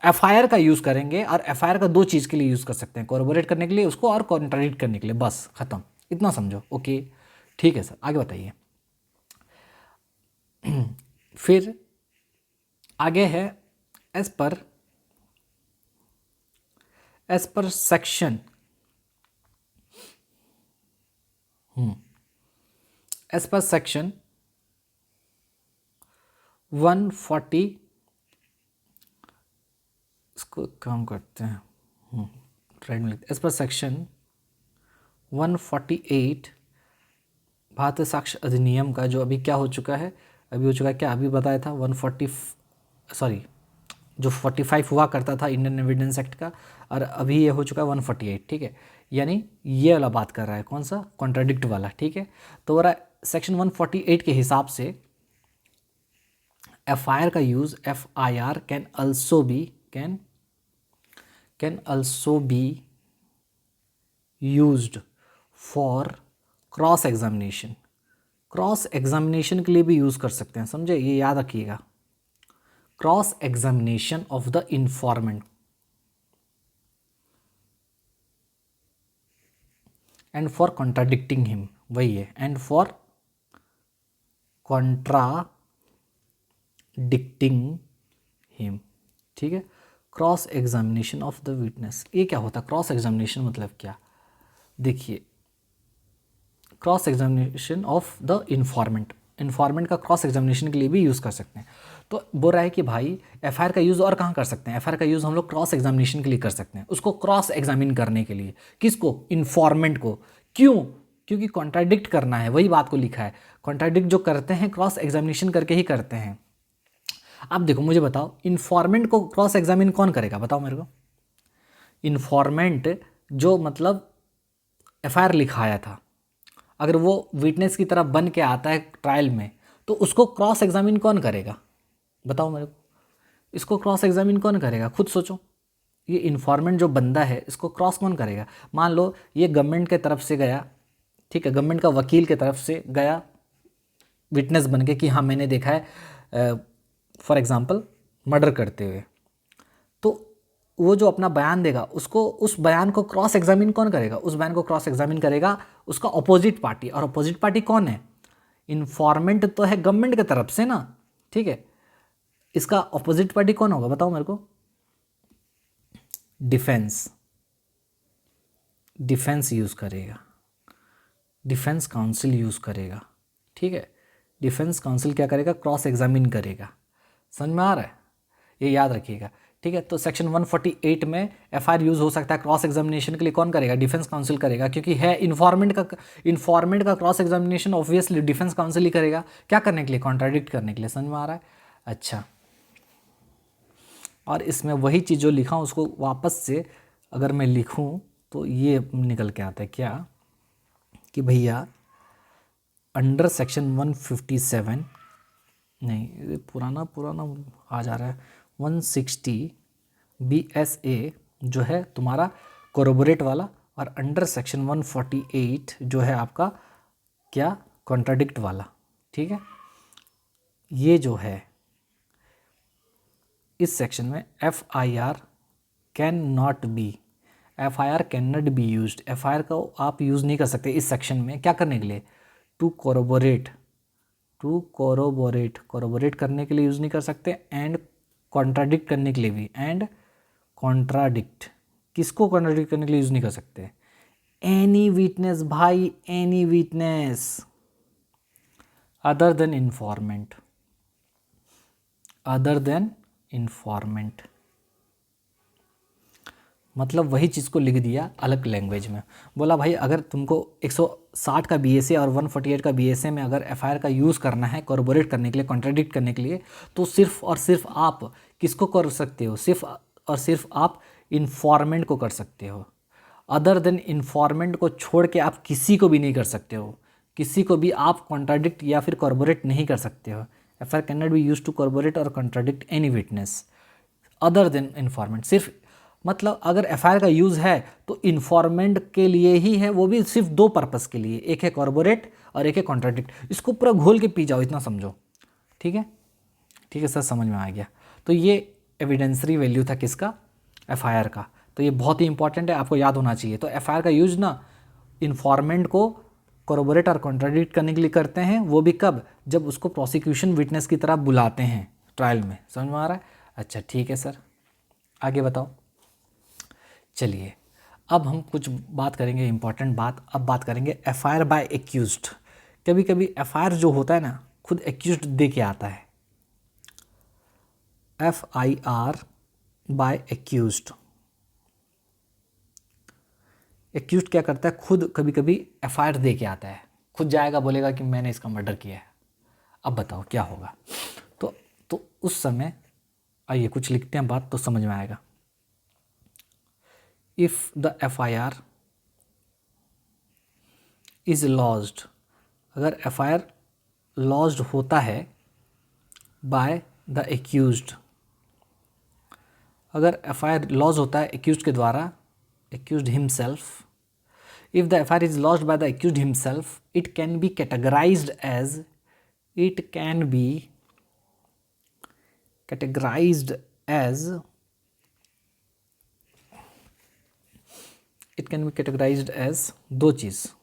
एफआईआर का यूज़ करेंगे। और एफआईआर का दो चीज़ के लिए यूज़ कर सकते हैं, कॉर्पोरेट करने के लिए उसको और कॉन्ट्राडिक्ट करने के लिए। बस खत्म, इतना समझो। ओके, ठीक है सर, आगे बताइए। फिर आगे है as per section as per section 140, इसको काम करते हैं, राइट में लिखते हैं, एज पर सेक्शन 148 भारतीय साक्ष्य अधिनियम का, जो अभी क्या हो चुका है, अभी हो चुका है क्या, अभी बताया था 140, सॉरी जो 45 हुआ करता था इंडियन एविडेंस एक्ट का, और अभी ये हो चुका है 148, ठीक है। यानी ये वाला बात कर रहा है, कौन सा, कॉन्ट्राडिक्ट वाला, ठीक है। तो वो सेक्शन 148 के हिसाब से एफआईआर का use, FIR can also be used for cross examination, cross examination के लिए भी यूज कर सकते हैं, समझे, ये याद रखिएगा, cross examination of the इंफॉर्मेंट and for contradicting him, वही है, एंड फॉर कॉन्ट्राडिक्टिंग हिम, ठीक है। Cross examination of the witness, ये क्या होता है क्रॉस एग्जामिनेशन, मतलब क्या, देखिए, cross examination of the informant का क्रॉस एग्जामिनेशन के लिए भी यूज़ कर सकते हैं। तो बोल रहा है कि भाई एफआईआर का यूज़ और कहाँ कर सकते हैं, एफआईआर का यूज़ हम लोग क्रॉस एग्जामिनेशन के लिए कर सकते हैं, उसको क्रॉस एग्जामिन करने के लिए, किसको, इन्फॉर्मेंट को, क्यों, क्योंकि कॉन्ट्राडिक्ट करना है, वही बात को लिखा है, कॉन्ट्राडिक्ट जो करते हैं क्रॉस एग्जामिनेशन करके ही करते हैं। आप देखो, मुझे बताओ, इन्फॉर्मेंट को क्रॉस एग्जामिन कौन करेगा, बताओ मेरे को। इन्फॉर्मेंट जो मतलब एफआईआर लिखाया था, अगर वो विटनेस की तरह बन के आता है ट्रायल में, तो उसको क्रॉस एग्जामिन कौन करेगा, बताओ मेरे को, इसको क्रॉस एग्जामिन कौन करेगा, खुद सोचो। ये इन्फॉर्मेंट जो बंदा है, इसको क्रॉस कौन करेगा। मान लो ये गवर्नमेंट के तरफ से गया, ठीक है, गवर्नमेंट का वकील के तरफ से गया विटनेस बन के कि हाँ मैंने देखा है फॉर एग्जांपल मर्डर करते हुए, तो वो जो अपना बयान देगा, उसको, उस बयान को क्रॉस एग्जामिन कौन करेगा, उस बयान को क्रॉस एग्जामिन करेगा उसका अपोजिट पार्टी, और अपोजिट पार्टी कौन है, इन्फॉर्मेंट तो है गवर्नमेंट की तरफ से ना, ठीक है, इसका अपोजिट पार्टी कौन होगा, बताओ मेरे को, डिफेंस यूज़ करेगा, डिफेंस काउंसिल यूज़ करेगा, ठीक है, डिफेंस काउंसिल क्या करेगा, क्रॉस एग्जामिन करेगा, समझ में आ रहा है, ये याद रखिएगा, ठीक है। तो सेक्शन 148 में एफआईआर यूज़ हो सकता है क्रॉस एग्जामिनेशन के लिए, कौन करेगा, डिफेंस काउंसिल करेगा, क्योंकि है इन्फॉर्मेंट का cross examination obviously defence counsel ही करेगा, क्या करने के लिए, कॉन्ट्राडिक्ट करने के लिए, समझ में आ रहा है। अच्छा, और इसमें वही चीज़ जो लिखा हूँ उसको वापस से अगर मैं लिखूँ तो ये निकल के आता है क्या, कि भैया अंडर सेक्शन 157, नहीं ये पुराना आ जा रहा है, 160 BSA जो है तुम्हारा कोरोबोरेट वाला, और अंडर सेक्शन 148 जो है आपका क्या, कॉन्ट्राडिक्ट वाला, ठीक है। ये जो है इस सेक्शन में FIR can not be used, FIR को आप यूज़ नहीं कर सकते इस सेक्शन में, क्या करने के लिए, टू कोरोबोरेट करने के लिए यूज़ नहीं कर सकते, एंड कॉन्ट्राडिक्ट करने के लिए भी, एंड कॉन्ट्राडिक्ट, किसको कॉन्ट्राडिक्ट करने के लिए यूज़ नहीं कर सकते, एनी विटनेस भाई, any witness other than informant, मतलब वही चीज़ को लिख दिया अलग लैंग्वेज में, बोला भाई अगर तुमको 160 का BSA और 148 का BSA में अगर एफआईआर का यूज़ करना है कोरबोरेट करने के लिए, कॉन्ट्राडिक्ट करने के लिए, तो सिर्फ और सिर्फ आप किसको कर सकते हो, सिर्फ और सिर्फ आप इन्फॉर्मेंट को कर सकते हो, अदर देन इन्फॉर्मेंट को छोड़ के आप किसी को भी नहीं कर सकते हो, किसी को भी आप कॉन्ट्राडिक्ट या फिर कॉरबोरेट नहीं कर सकते हो। FIR can not be use to corroborate और contradict any witness other than informant, सिर्फ मतलब अगर एफआईआर का यूज़ है तो इन्फॉर्मेंट के लिए ही है, वो भी सिर्फ दो पर्पस के लिए, एक है कॉरबोरेट और एक है कॉन्ट्राडिक्ट, इसको पूरा घोल के पी जाओ, इतना समझो, ठीक है, ठीक है सर, समझ में आ गया। तो ये एविडेंसरी वैल्यू था किसका, एफआईआर का, तो ये बहुत ही इंपॉर्टेंट है, आपको याद होना चाहिए। तो एफआईआर का यूज ना इन्फॉर्मेंट को कॉरबोरेट और कॉन्ट्राडिक्ट करने के लिए करते हैं, वो भी कब, जब उसको प्रोसिक्यूशन विटनेस की तरह बुलाते हैं ट्रायल में, समझ में आ रहा है। अच्छा ठीक है सर, आगे बताओ। चलिए अब हम कुछ बात करेंगे, इंपॉर्टेंट बात, अब बात करेंगे एफआईआर बाय एक्यूज्ड। कभी कभी एफआईआर जो होता है ना खुद एक्यूज्ड दे के आता है, FIR बाय एक्यूज्ड। एक्यूज्ड क्या करता है, खुद कभी कभी FIR दे के आता है, खुद जाएगा बोलेगा कि मैंने इसका मर्डर किया है। अब बताओ क्या होगा। तो उस समय आइए कुछ लिखते हैं बात तो समझ में आएगा। If the FIR is lodged, अगर FIR लॉज्ड होता है बाय द एक्यूज्ड, अगर FIR लॉज होता है एक्यूज्ड के द्वारा, accused himself, if the FIR is lodged by the accused himself, it can be categorized as it can be categorized as दो चीज,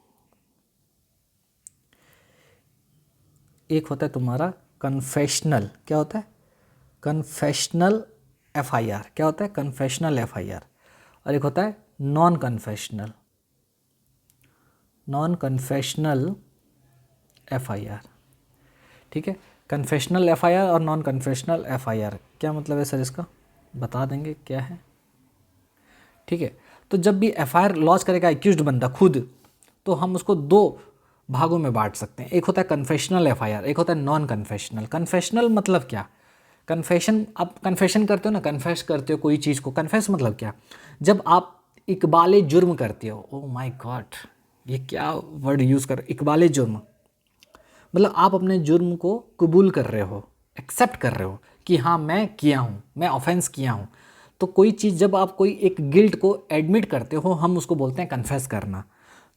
एक होता है तुम्हारा कन्फेशनल, क्या होता है कन्फेशनल FIR, क्या होता है कन्फेशनल FIR, और एक होता है नॉन कन्फेशनल FIR। ठीक है, कन्फेशनल FIR और नॉन कन्फेशनल FIR क्या मतलब है सर इसका, बता देंगे क्या है। ठीक है, तो जब भी FIR लॉन्च करेगा एक्यूज्ड बंदा खुद, तो हम उसको दो भागों में बांट सकते हैं, एक होता है कन्फेशनल FIR, एक होता है नॉन कन्फेशनल। कन्फेशनल मतलब क्या, कन्फेशन, आप कन्फेशन करते हो ना, कन्फेस करते हो कोई चीज़ को, कन्फेस मतलब क्या, जब आप इकबाले जुर्म करते हो। ओ माय गॉड, ये क्या वर्ड यूज़ कर, इकबाले जुर्म मतलब आप अपने जुर्म को कबूल कर रहे हो, एक्सेप्ट कर रहे हो कि हाँ मैं किया हूँ, मैं ऑफेंस किया हूँ। तो कोई चीज़ जब आप कोई एक गिल्ट को एडमिट करते हो, हम उसको बोलते हैं कन्फेस करना।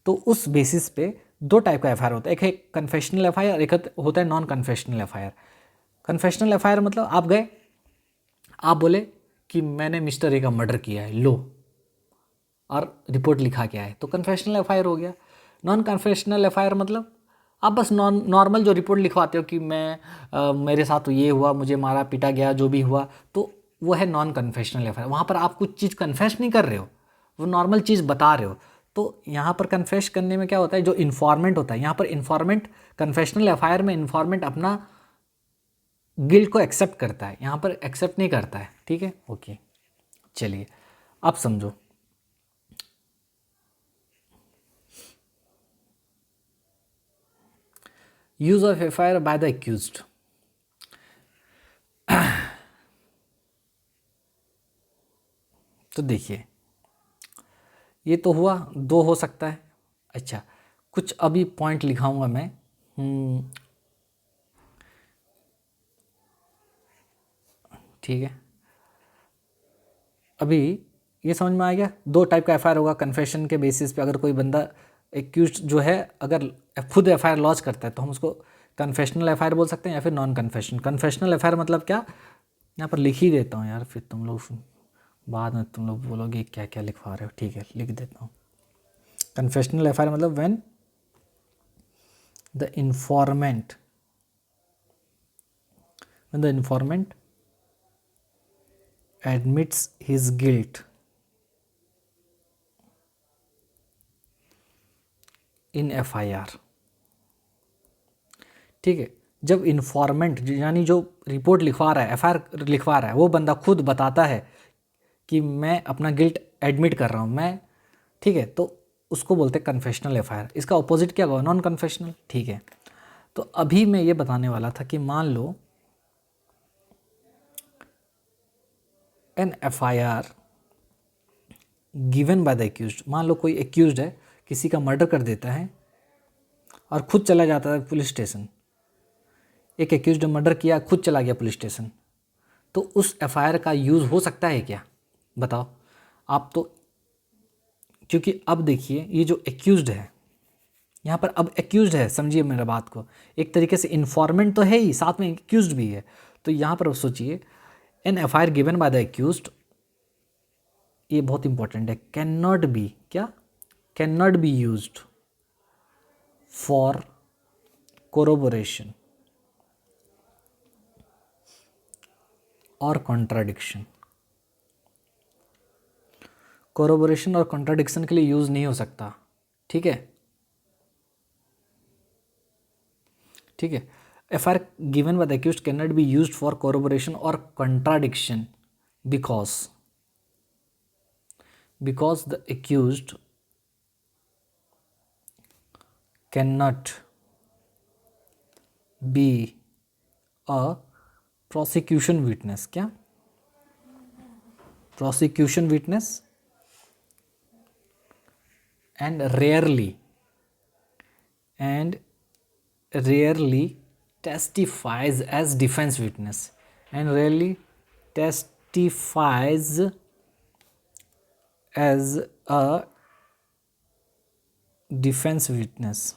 तो उस बेसिस पे दो टाइप का FIR होता है, एक है कन्फेशनल FIR, एक होता है non confessional FIR। Confessional FIR मतलब आप गए, आप बोले कि मैंने मिस्टर ए का मर्डर किया है, लो, और रिपोर्ट लिखा के आए, तो कन्फेशनल FIR हो गया। नॉन कन्फेशनल FIR मतलब आप बस नॉर्मल जो रिपोर्ट लिखवाते हो कि मेरे साथ ये हुआ, मुझे मारा पीटा गया, जो भी हुआ, तो वो है नॉन कन्फेशनल FIR। वहाँ पर आप कुछ चीज़ कन्फेस नहीं कर रहे हो, वो नॉर्मल चीज़ बता रहे हो। तो यहाँ पर कन्फेस करने में क्या होता है, जो इन्फॉर्मेंट होता है, यहाँ पर इन्फॉर्मेंट कन्फेशनल FIR में इन्फॉर्मेंट अपना गिल्ट को एक्सेप्ट करता है, यहाँ पर एक्सेप्ट नहीं करता है। ठीक है, ओके, चलिए अब समझो। Use of FIR bye the accused, तो देखिए ये तो हुआ, दो हो सकता है। अच्छा, कुछ अभी पॉइंट लिखाऊंगा मैं। ठीक है, अभी ये समझ में आ गया, दो टाइप का FIR होगा कन्फेशन के बेसिस पे। अगर कोई बंदा एक्यूज्ड जो है अगर खुद FIR लॉन्च करता है तो हम उसको कन्फेशनल FIR बोल सकते हैं या फिर नॉन कन्फेशनल। कन्फेशनल FIR मतलब क्या, यहाँ पर लिख ही देता हूँ यार, फिर तुम लोग बाद में तुम लोग बोलोगे क्या क्या लिखवा रहे हो। ठीक है, लिख देता हूँ। कन्फेशनल FIR मतलब when the informant admits his guilt in FIR। ठीक है, जब इन्फॉर्मेंट यानी जो रिपोर्ट लिखवा रहा है, FIR लिखवा रहा है, वो बंदा खुद बताता है कि मैं अपना गिल्ट एडमिट कर रहा हूँ मैं, ठीक है, तो उसको बोलते हैं कन्फेशनल FIR। इसका ऑपोजिट क्या होगा, नॉन कन्फेशनल। ठीक है, तो अभी मैं ये बताने वाला था कि मान लो an FIR given by the accused, मान लो कोई एक्यूज्ड है, किसी का मर्डर कर देता है और खुद चला जाता है पुलिस स्टेशन। एक एक्यूज्ड मर्डर किया, खुद चला गया पुलिस स्टेशन, तो उस FIR का यूज़ हो सकता है क्या, बताओ आप। तो क्योंकि अब देखिए ये जो एक्यूज्ड है यहाँ पर, अब एक्यूज्ड है, समझिए मेरा बात को, एक तरीके से इन्फॉर्मेंट तो है ही, साथ में एक्यूज्ड भी है। तो यहाँ पर सोचिए an FIR given by the accused, ये बहुत इंपॉर्टेंट है, कैन नॉट बी, क्या, can not be used for corroboration और कॉन्ट्राडिक्शन। कोरोबोरेशन और कॉन्ट्राडिक्शन के लिए यूज़ नहीं हो सकता। ठीक है, ठीक है, FIR given by the accused cannot be used for corroboration or contradiction because the accused cannot be a prosecution witness. क्या? Prosecution witness and rarely testifies as defense witness and rarely testifies as a defense witness.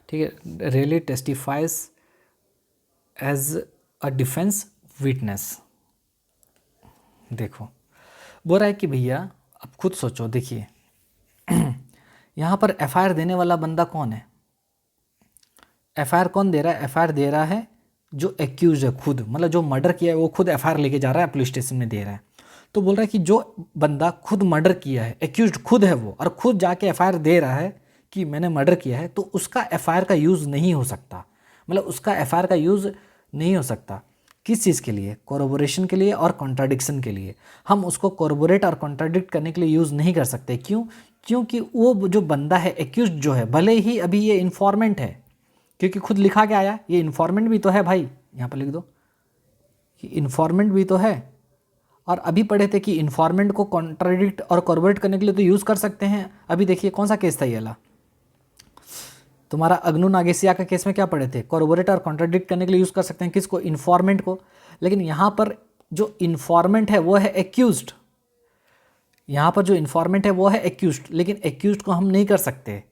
ठीक है, rarely testifies as a defense witness. देखो बोल रहा है कि भैया अब खुद सोचो, देखिए यहाँ पर FIR देने वाला बंदा कौन है? FIR कौन दे रहा है? FIR दे रहा है जो एक्यूज है खुद, मतलब जो मर्डर किया है वो खुद FIR लेके जा रहा है, पुलिस स्टेशन में दे रहा है। तो बोल रहा है कि जो बंदा खुद मर्डर किया है, एक्यूज खुद है वो, और खुद जाके FIR दे रहा है कि मैंने मर्डर किया है, तो उसका FIR का यूज़ नहीं हो सकता। मतलब उसका FIR का यूज़ नहीं हो सकता किस चीज़ के लिए? कोरोबोरेशन के लिए और कॉन्ट्राडिक्शन के लिए। हम उसको कोरोबोरेट और कॉन्ट्राडिक्ट करने के लिए यूज़ नहीं कर सकते। क्यों? क्योंकि वो जो बंदा है एक्यूज जो है, भले ही अभी ये इन्फॉर्मेंट है, क्योंकि खुद लिखा के आया ये इन्फॉर्मेंट भी तो है भाई, यहाँ पर लिख दो कि इन्फॉर्मेंट भी तो है। और अभी पढ़े थे कि इन्फॉर्मेंट को कॉन्ट्राडिक्ट और कोरोबोरेट करने के लिए तो यूज़ कर सकते हैं। अभी देखिए कौन सा केस था ये वाला, तुम्हारा अग्नू नागेसिया का केस में क्या पढ़े थे? कोरोबोरेट और कॉन्ट्राडिक्ट करने के लिए यूज़ कर सकते हैं किसको? इन्फॉर्मेंट को। लेकिन यहाँ पर जो इन्फॉर्मेंट है वो है एक्यूज्ड, यहाँ पर जो इन्फॉर्मेंट है वो है एक्यूज्ड, लेकिन एक्यूज्ड को हम नहीं कर सकते।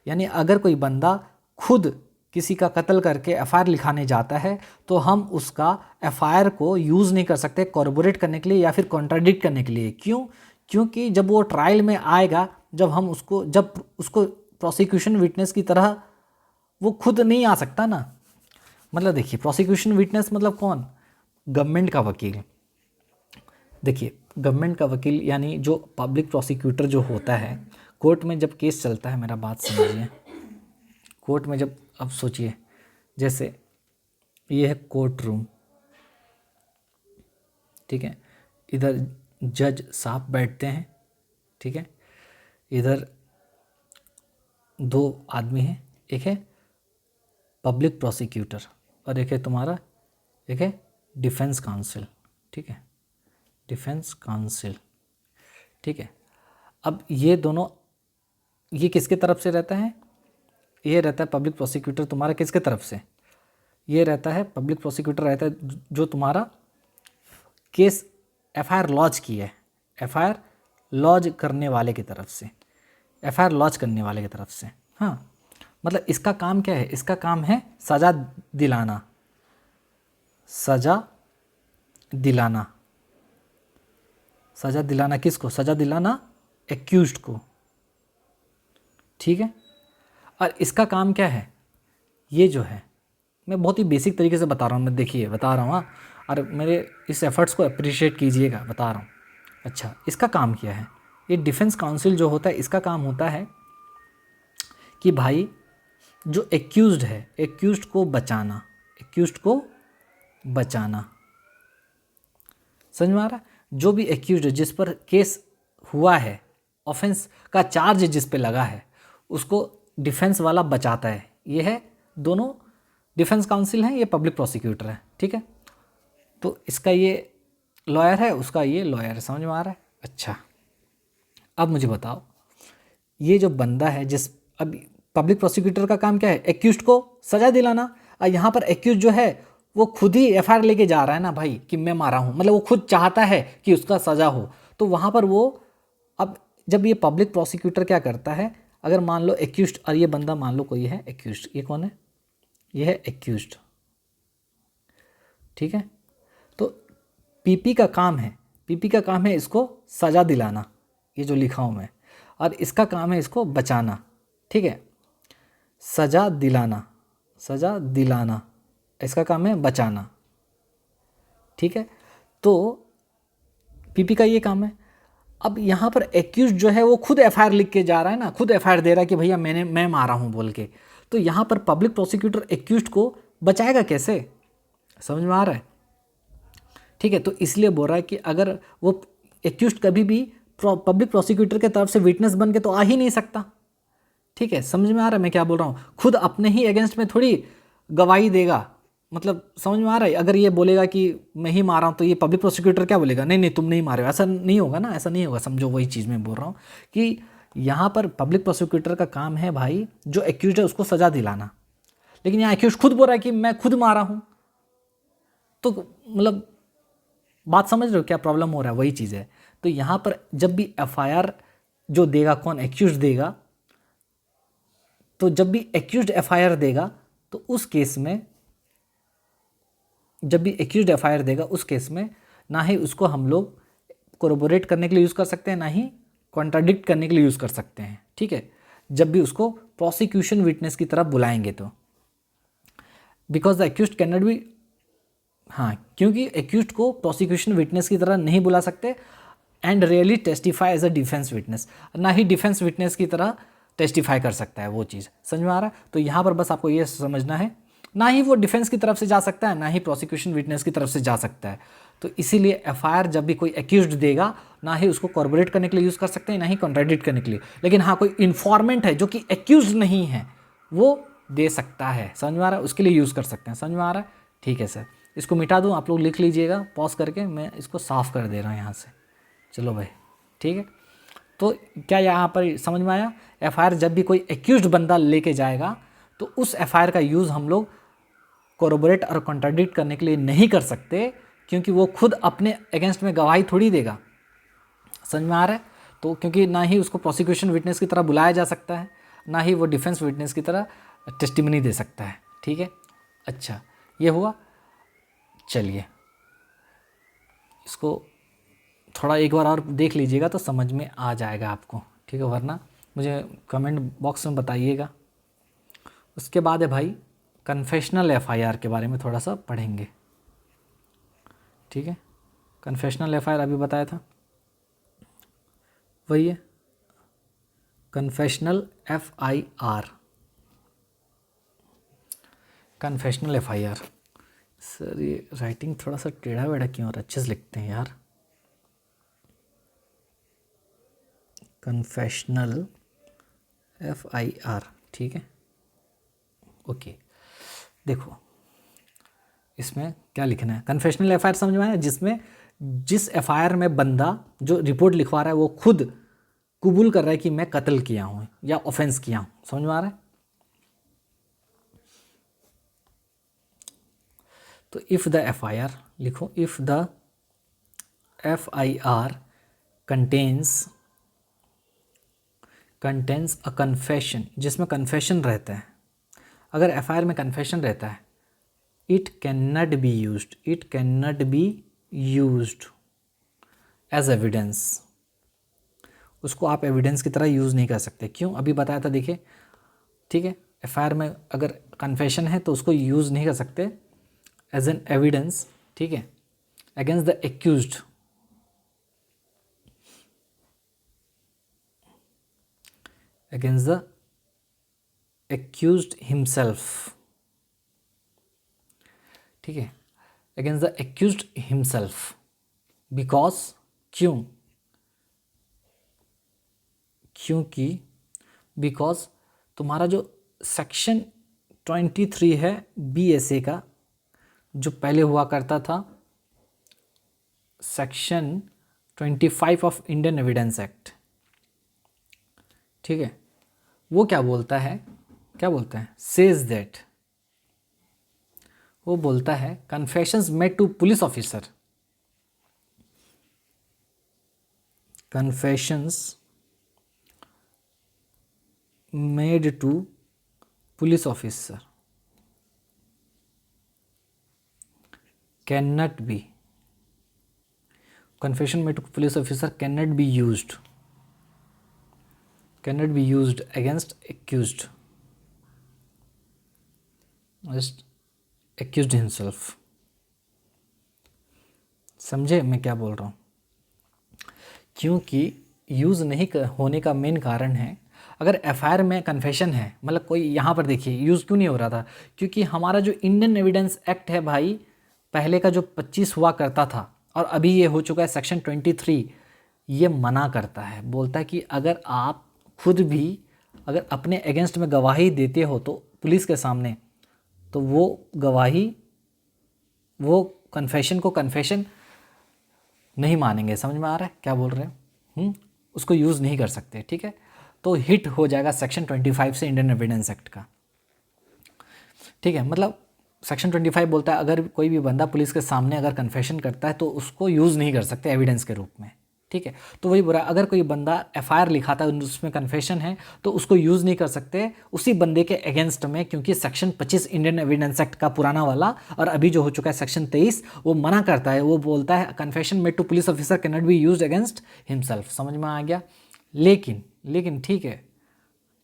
यानी अगर कोई बंदा खुद किसी का कत्ल करके FIR लिखाने जाता है तो हम उसका FIR को यूज़ नहीं कर सकते कोरोबोरेट करने के लिए या फिर कॉन्ट्राडिक्ट करने के लिए। क्यों? क्योंकि जब वो ट्रायल में आएगा, जब उसको प्रोसिक्यूशन विटनेस की तरह वो खुद नहीं आ सकता ना। मतलब देखिए प्रोसिक्यूशन विटनेस मतलब कौन? गवर्नमेंट का वकील। देखिए गवर्नमेंट का वकील यानी जो पब्लिक प्रोसिक्यूटर जो होता है, कोर्ट में जब केस चलता है, मेरा बात समझिए, कोर्ट में जब, अब सोचिए जैसे ये है कोर्ट रूम, ठीक है, इधर जज साहब बैठते हैं, ठीक है, इधर दो आदमी हैं, एक है पब्लिक प्रोसिक्यूटर और एक है तुम्हारा, एक है डिफेंस काउंसिल, ठीक है, डिफेंस काउंसिल, ठीक है। अब ये दोनों, ये किसके तरफ से रहता है? ये रहता है पब्लिक प्रोसिक्यूटर तुम्हारा किसके तरफ से? ये रहता है पब्लिक प्रोसिक्यूटर रहता है जो तुम्हारा केस FIR लॉन्च की है, FIR लॉन्च करने वाले की तरफ से, FIR लॉन्च करने वाले की तरफ से। हाँ, मतलब इसका काम क्या है? इसका काम है सज़ा दिलाना, सज़ा दिलाना। सज़ा दिलाना किसको? सज़ा दिलाना एक्यूज्ड को, ठीक है। और इसका काम क्या है? ये जो है, मैं बहुत ही बेसिक तरीके से बता रहा हूँ, मैं देखिए बता रहा हूँ, हाँ, और मेरे इस एफर्ट्स को अप्रिशिएट कीजिएगा, बता रहा हूँ। अच्छा, इसका काम क्या है? ये डिफेंस काउंसिल जो होता है, इसका काम होता है कि भाई जो एक्यूज्ड है, एक्यूज्ड को बचाना, एक्यूज्ड को बचाना। समझ में आ रहा है? जो भी एक्यूज्ड है, जिस पर केस हुआ है, ऑफेंस का चार्ज जिस पे लगा है, उसको डिफेंस वाला बचाता है। ये है, दोनों डिफेंस काउंसिल हैं, ये पब्लिक प्रोसिक्यूटर है, ठीक है। तो इसका ये लॉयर है, उसका ये लॉयर है। समझ में आ रहा है? अच्छा, अब मुझे बताओ, ये जो बंदा है, जिस अब पब्लिक प्रोसिक्यूटर का काम क्या है? एक्यूज्ड को सज़ा दिलाना। और यहाँ पर एक्यूज जो है वो खुद ही FIR लेके जा रहा है ना भाई कि मैं मारा हूँ, मतलब वो खुद चाहता है कि उसका सज़ा हो। तो वहाँ पर वो, अब जब ये पब्लिक प्रोसिक्यूटर क्या करता है, अगर मान लो एक्यूज्ड, और ये बंदा मान लो कोई है एक्यूज्ड, ये कौन है? ये है एक्यूज्ड, ठीक है। तो PP का काम है, PP का काम है इसको सज़ा दिलाना, ये जो लिखा हूँ मैं, और इसका काम है इसको बचाना, ठीक है। सज़ा दिलाना, सज़ा दिलाना, इसका काम है बचाना, ठीक है। तो PP का ये काम है। अब यहाँ पर एक्यूज जो है वो खुद एफआईआर लिख के जा रहा है ना, खुद एफआईआर दे रहा है कि भैया मैं मारा हूँ बोल के। तो यहाँ पर पब्लिक प्रोसिक्यूटर एक्यूज को बचाएगा कैसे? समझ में आ रहा है? ठीक है, तो इसलिए बोल रहा है कि अगर वो एक्यूज कभी भी पब्लिक प्रोसिक्यूटर के तरफ से विटनेस बन के तो आ ही नहीं सकता। ठीक है, समझ में आ रहा है मैं क्या बोल रहा हूँ? खुद अपने ही अगेंस्ट में थोड़ी गवाही देगा। मतलब समझ में आ रहा है? अगर ये बोलेगा कि मैं ही मारा हूँ तो ये पब्लिक प्रोसिक्यूटर क्या बोलेगा? नहीं नहीं तुम नहीं मारे हो। ऐसा नहीं होगा ना, ऐसा नहीं होगा। समझो वही चीज़ मैं बोल रहा हूँ कि यहाँ पर पब्लिक प्रोसिक्यूटर का काम है भाई जो एक्यूज है उसको सजा दिलाना। लेकिन यहाँ एक्यूज खुद बोल रहा है कि मैं खुद मारा हूँ। तो मतलब बात समझ रहे हो क्या प्रॉब्लम हो रहा है? वही चीज़ है। तो यहाँ पर जब भी एफआईआर जो देगा कौन? एक्यूज देगा। तो जब भी एक्यूज्ड एफआईआर देगा तो उस केस में, जब भी एक्यूज्ड एफआईआर देगा उस केस में ना ही उसको हम लोग कोरोबोरेट करने के लिए यूज़ कर सकते हैं, ना ही कॉन्ट्राडिक्ट करने के लिए यूज़ कर सकते हैं। ठीक है, जब भी उसको प्रोसिक्यूशन विटनेस की तरफ बुलाएंगे तो, because the accused can not B, हाँ, क्योंकि एक्यूज्ड को प्रोसिक्यूशन विटनेस की तरह नहीं बुला सकते and really testify as a defence witness, ना ही डिफेंस विटनेस की तरह टेस्टिफाई कर सकता है वो चीज़। समझ में आ रहा है? तो यहाँ पर बस आपको ये समझना है, ना ही वो डिफेंस की तरफ से जा सकता है, ना ही प्रोसिक्यूशन विटनेस की तरफ से जा सकता है। तो इसीलिए एफआईआर जब भी कोई एक्यूज्ड देगा, ना ही उसको कॉर्पोरेट करने के लिए यूज़ कर सकते हैं, ना ही कॉन्ट्राडिक्ट करने के लिए। लेकिन हाँ, कोई इन्फॉर्मेंट है जो कि एक्यूज नहीं है वो दे सकता है। समझ में आ रहा है? उसके लिए यूज़ कर सकते हैं। समझ में आ रहा है? ठीक है सर, इसको मिटा दूँ? आप लोग लिख लीजिएगा पॉज करके, मैं इसको साफ़ कर दे रहा हूँ यहाँ से। चलो भाई, ठीक है। तो क्या यहाँ पर समझ में आया? एफआईआर जब भी कोई एक्यूज्ड बंदा लेके जाएगा तो उस एफआईआर का यूज़ हम लोग कोरोबोरेट और कॉन्ट्राडिक्ट करने के लिए नहीं कर सकते, क्योंकि वो खुद अपने अगेंस्ट में गवाही थोड़ी देगा। समझ में आ रहा है? तो क्योंकि ना ही उसको प्रोसिक्यूशन विटनेस की तरह बुलाया जा सकता है, ना ही वो डिफेंस विटनेस की तरह टेस्टिमनी दे सकता है। ठीक है, अच्छा ये हुआ। चलिए इसको थोड़ा एक बार और देख लीजिएगा तो समझ में आ जाएगा आपको। ठीक है, वरना मुझे कमेंट बॉक्स में बताइएगा। उसके बाद है भाई कन्फेशनल एफआईआर के बारे में थोड़ा सा पढ़ेंगे। ठीक है, कन्फेशनल एफआईआर अभी बताया था, वही है confessional FIR. Confessional FIR. Sir ये राइटिंग थोड़ा सा टेढ़ा वेढ़ा क्यों हो रहा है? अच्छे से लिखते हैं यार। कन्फेशनल एफआईआर, ठीक है, ओके। देखो इसमें क्या लिखना है। कन्फेशनल एफआईआर समझ में आया? जिसमें जिस एफआईआर में बंदा जो रिपोर्ट लिखवा रहा है वो खुद कबूल कर रहा है कि मैं कत्ल किया हूँ या ऑफेंस किया हूँ। समझ में आ रहा है? तो इफ़ द एफआईआर लिखो, if the FIR contains a confession, जिसमें कन्फेशन रहता है, अगर एफआईआर में कन्फेशन रहता है, it can not be used, it can not be used as evidence. उसको आप एविडेंस की तरह यूज़ नहीं कर सकते। क्यों? अभी बताया था, देखिए। ठीक है, एफआईआर में अगर कन्फेशन है तो उसको यूज़ नहीं कर सकते एज एन एविडेंस। ठीक है, against the accused, against the accused himself. ठीक है, against the accused himself, because क्योंकि बिकॉज तुम्हारा जो सेक्शन 23 है BSA का, जो पहले हुआ करता था section 25 of Indian evidence act. ठीक है, वो क्या बोलता है, क्या बोलता है? सेज दैट, वो बोलता है confessions made to police officer, confessions made to police officer cannot be, confession made to police officer cannot be used against accused himself। समझे मैं क्या बोल रहा हूँ? क्योंकि यूज़ नहीं होने का मेन कारण है, अगर एफआईआर में कन्फेशन है, मतलब कोई यहाँ पर देखिए यूज़ क्यों नहीं हो रहा था, क्योंकि हमारा जो इंडियन एविडेंस एक्ट है भाई, पहले का जो 25 हुआ करता था और अभी ये हो चुका है सेक्शन 23, ये मना करता है, बोलता है कि अगर आप खुद भी अगर अपने अगेंस्ट में गवाही देते हो तो पुलिस के सामने, तो वो गवाही, वो कन्फेशन को कन्फेशन नहीं मानेंगे। समझ में आ रहा है क्या बोल रहे हैं? उसको यूज़ नहीं कर सकते, ठीक है। तो हिट हो जाएगा सेक्शन 25 से इंडियन एविडेंस एक्ट का, ठीक है। मतलब सेक्शन 25 बोलता है अगर कोई भी बंदा पुलिस के सामने अगर कन्फेशन करता है तो उसको यूज़ नहीं कर सकते एविडेंस के रूप में, ठीक है। तो वही बुरा, अगर कोई बंदा एफआईआर लिखाता है उसमें कन्फेशन है तो उसको यूज़ नहीं कर सकते उसी बंदे के अगेंस्ट में, क्योंकि सेक्शन 25 इंडियन एविडेंस एक्ट का पुराना वाला और अभी जो हो चुका है सेक्शन 23 वो मना करता है, वो बोलता है confession made to police officer can not be used against himself. समझ में आ गया? लेकिन ठीक है,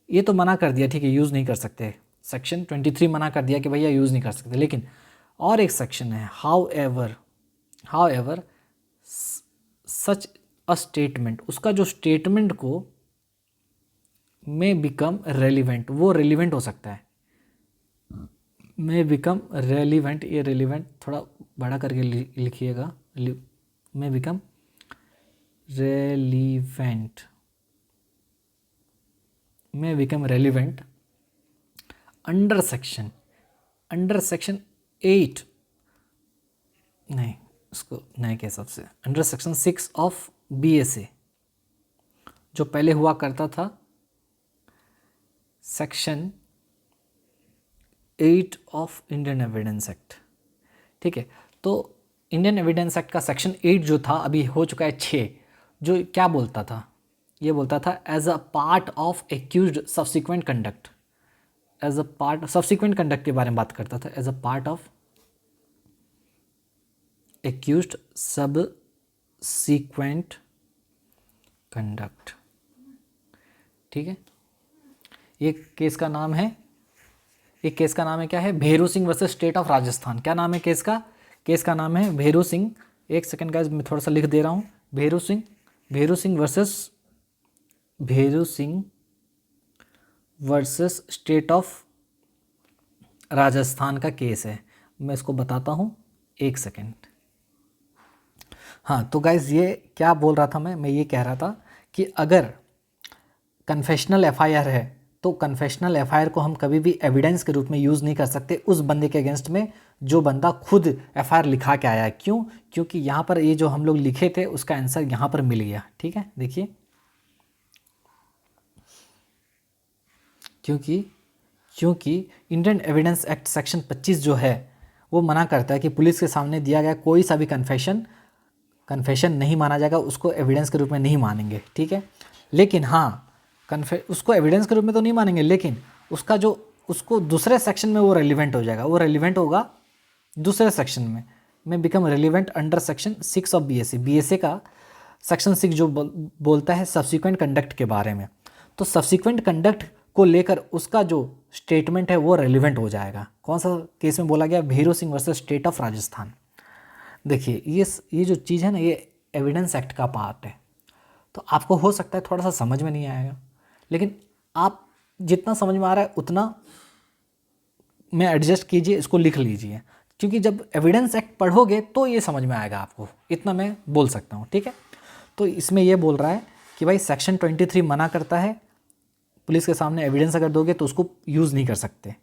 ये तो मना कर दिया, ठीक है, यूज़ नहीं कर सकते, सेक्शन 23 मना कर दिया कि भैया यूज़ नहीं कर सकते। लेकिन और एक सेक्शन है, how ever such a statement, उसका जो स्टेटमेंट को मे बिकम रेलिवेंट, वो रेलिवेंट हो सकता है, मे बिकम रेलिवेंट, ये रेलिवेंट थोड़ा बड़ा करके लिखिएगा, may become relevant, may become relevant under section 8, नहीं उसको नए के हिसाब से अंडर सेक्शन 6 ऑफ BSA, जो पहले हुआ करता था section 8 of Indian evidence act, ठीक है। तो इंडियन एविडेंस एक्ट का सेक्शन 8 जो था अभी हो चुका है 6, जो क्या बोलता था, ये बोलता था as a part of accused subsequent conduct, as a part subsequent conduct के बारे में बात करता था, as a part of accused subsequent conduct, ठीक है। ये केस का नाम है, एक केस का नाम है क्या है, Bheru Singh versus state of Rajasthan. क्या नाम है केस का नाम है भेरू सिंह, एक सेकंड गाइस मैं थोड़ा सा लिख दे रहा हूँ, Bheru Singh versus state of Rajasthan का केस है। मैं इसको बताता हूँ, एक सेकंड। हाँ तो गाइस ये क्या बोल रहा था मैं ये कह रहा था कि अगर कन्फेशनल एफआईआर है तो कन्फेशनल एफआईआर को हम कभी भी एविडेंस के रूप में यूज़ नहीं कर सकते उस बंदे के अगेंस्ट में जो बंदा खुद एफआईआर लिखा के आया है। क्यों? क्योंकि यहाँ पर ये जो हम लोग लिखे थे उसका आंसर यहाँ पर मिल गया, ठीक है। देखिए क्योंकि इंडियन एविडेंस एक्ट सेक्शन 25 जो है वो मना करता है कि पुलिस के सामने दिया गया कोई सा भी कन्फेशन नहीं माना जाएगा, उसको एविडेंस के रूप में नहीं मानेंगे, ठीक है। लेकिन हाँ उसको एविडेंस के रूप में तो नहीं मानेंगे, लेकिन उसको दूसरे सेक्शन में वो रेलिवेंट हो जाएगा, वो रेलिवेंट होगा दूसरे सेक्शन में become relevant under section 6 of BSA का सेक्शन 6 जो बोलता है सब्सिक्वेंट कंडक्ट के बारे में। तो सब्सिक्वेंट कंडक्ट को लेकर उसका जो स्टेटमेंट है वो रेलिवेंट हो जाएगा। कौन सा केस में बोला गया? Bheru Singh versus state of Rajasthan. देखिए ये जो चीज़ है ना, ये एविडेंस एक्ट का पार्ट है, तो आपको हो सकता है थोड़ा सा समझ में नहीं आएगा, लेकिन आप जितना समझ में आ रहा है उतना में एडजस्ट कीजिए, इसको लिख लीजिए, क्योंकि जब एविडेंस एक्ट पढ़ोगे तो ये समझ में आएगा आपको, इतना मैं बोल सकता हूँ, ठीक है। तो इसमें ये बोल रहा है कि भाई सेक्शन 23 मना करता है पुलिस के सामने एविडेंस अगर दोगे तो उसको यूज़ नहीं कर सकते।